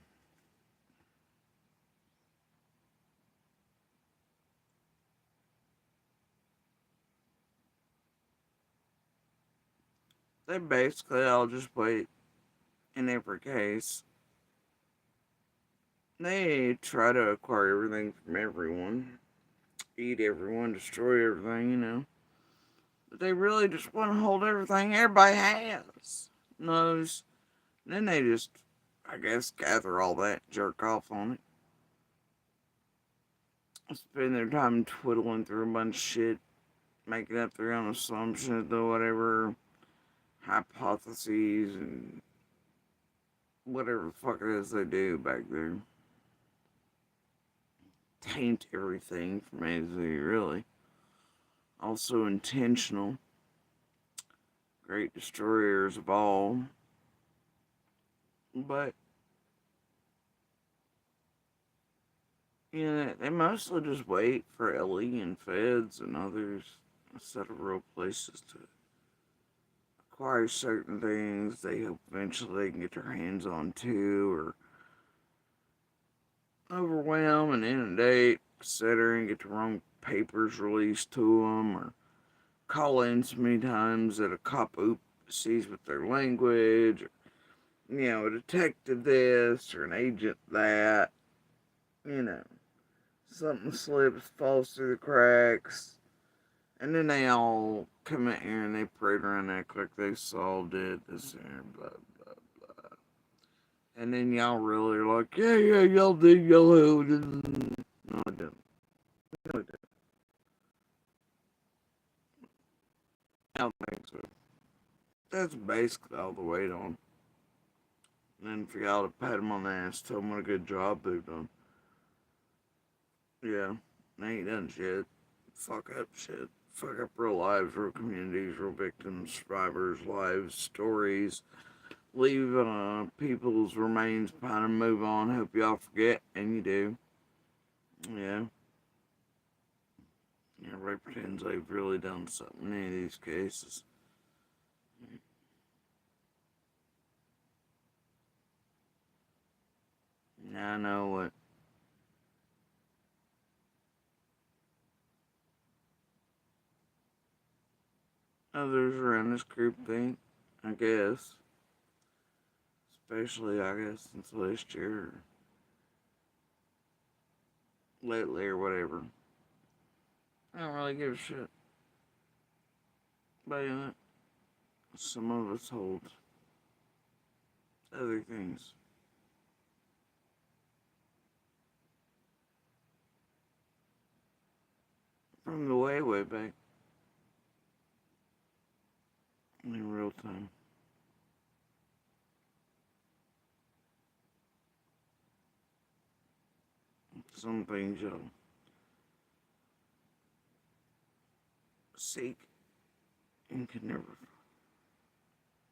They basically all just wait in every case. They try to acquire everything from everyone, eat everyone, destroy everything, you know. But they really just want to hold everything everybody has. Knows. Then they just, I guess, gather all that, jerk off on it. Spend their time twiddling through a bunch of shit, making up their own assumptions or whatever, hypotheses, and whatever the fuck it is they do back there. Taint everything from A to Z, really. Also intentional. Great destroyers of all. But, you know, they mostly just wait for LE and feds and others, a set of real places to acquire certain things they hope eventually they can get their hands on too, or overwhelm and inundate, etc., and get the wrong papers released to them, or call in so many times that a cop sees with their language, or, you know, a detective this, or an agent that, you know, something slips, falls through the cracks, and then they all come in here and they parade around and act like they solved it, this and blah, blah, blah. And then y'all really are like, yeah, yeah, y'all did, y'all did. No, I didn't. No, I didn't. I don't think so. That's basically all the weight on. And then for y'all to pat them on the ass, tell them what a good job they've done. Yeah, they ain't done shit. Fuck up shit. Fuck up real lives, real communities, real victims, survivors' lives, stories. Leave people's remains behind and move on. Hope y'all forget, and you do. Yeah. Everybody pretends they've really done something in any of these cases. I know what others around this group think, I guess. Especially, I guess, since last year, or lately, or whatever. I don't really give a shit. But you know, some of us hold other things from the way, way back in real time. Some things y'all seek and can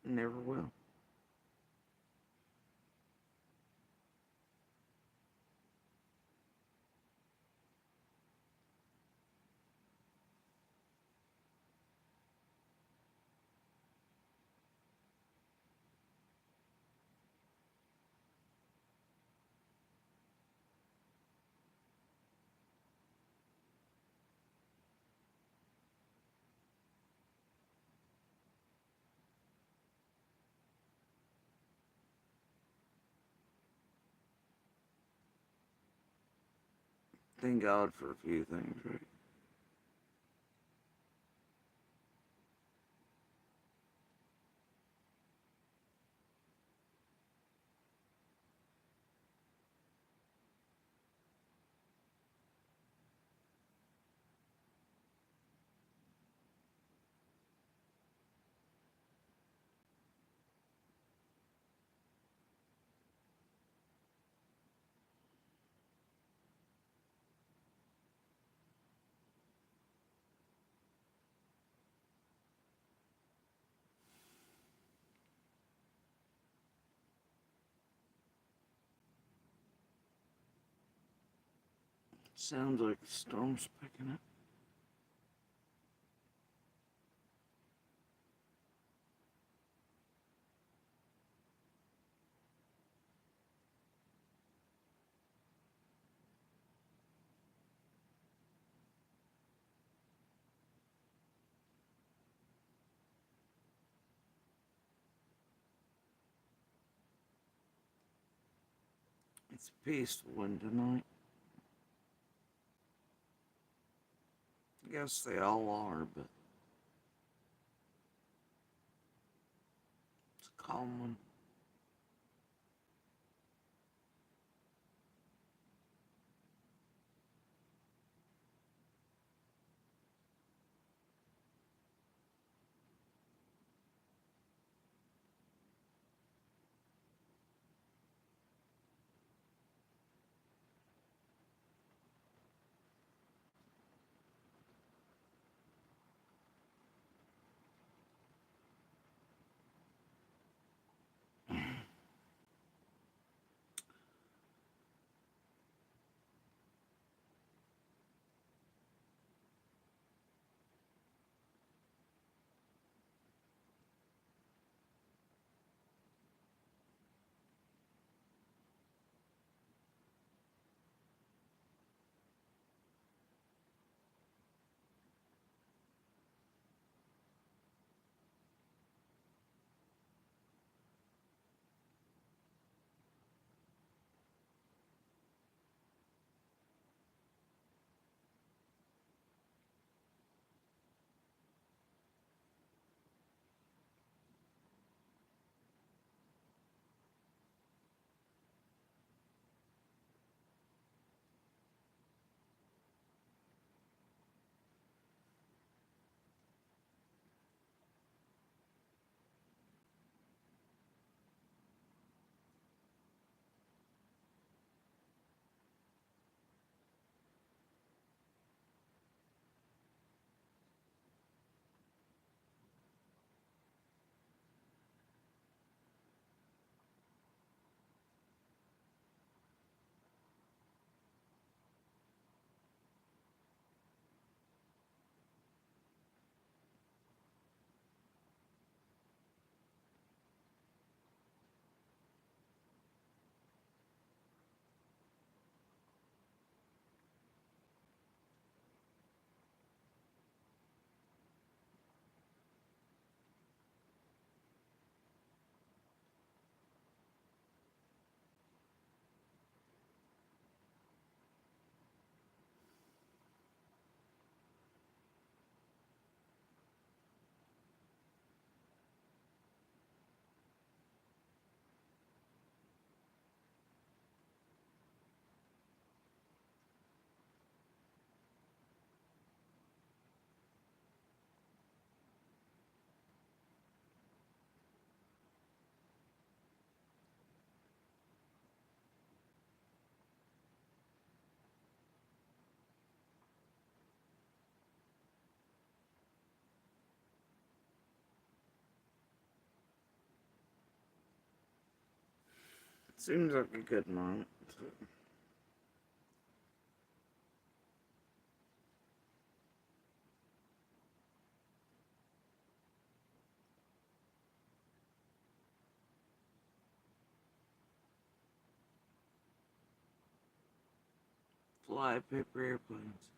never will. Thank God for a few things, right? Sounds like the storm's picking up. It's a peaceful one tonight. I guess they all are, but it's a calm one. Seems like a good amount. Fly paper airplanes.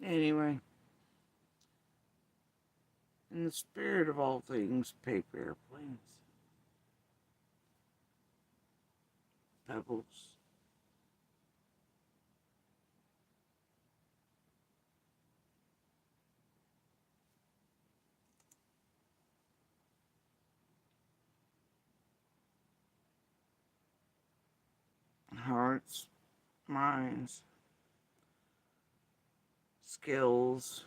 Anyway, in the spirit of all things paper airplanes, pebbles, hearts, minds, skills,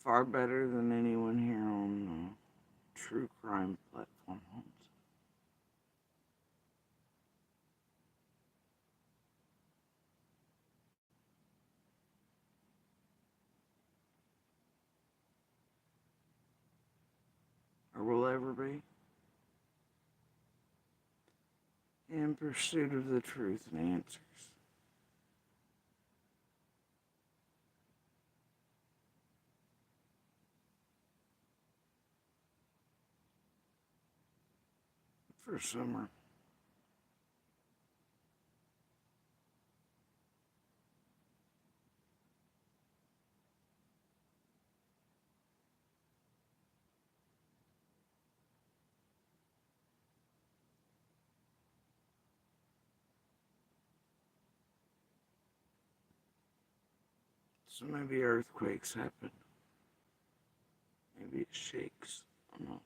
far better than anyone here on the true crime platform holds. Or will ever be, in pursuit of the truth and answers. For summer. So maybe earthquakes happen. Maybe it shakes enough.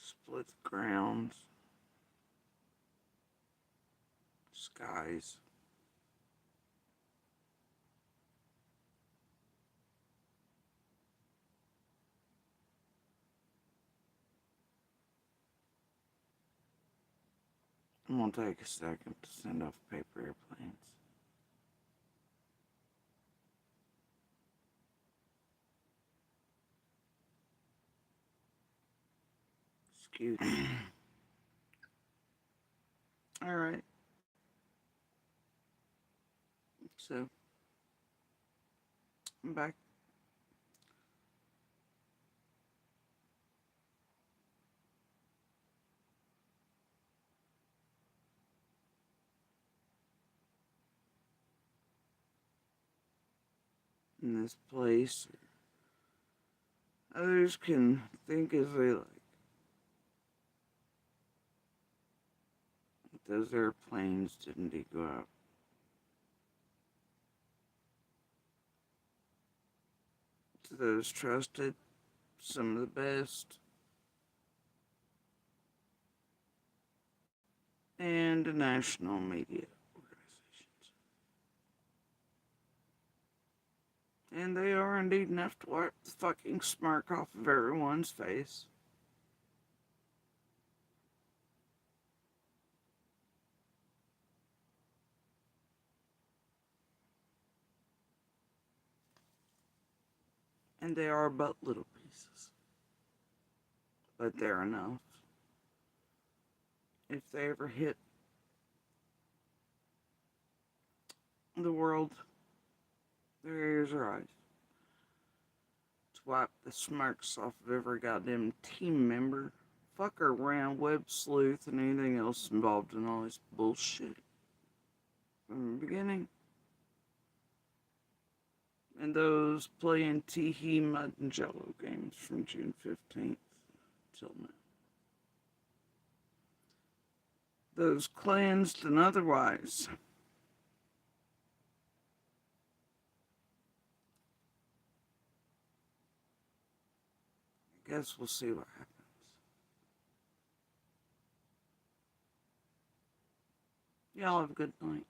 Split grounds, skies. I'm gonna take a second to send off paper airplanes. Excuse me. Alright. So, I'm back. In this place. Others can think as they like. Those airplanes didn't go out. To those trusted, some of the best, and national media organizations. And they are indeed enough to wipe the fucking smirk off of everyone's face. And they are but little pieces. But they're enough. If they ever hit the world, their ears or eyes, to wipe the smirks off of every goddamn team member, fucker around, web sleuth, and anything else involved in all this bullshit. From the beginning. And those playing Tee-hee, Mud, and Jello games from June 15th till now. Those cleansed and otherwise. I guess we'll see what happens. Y'all have a good night.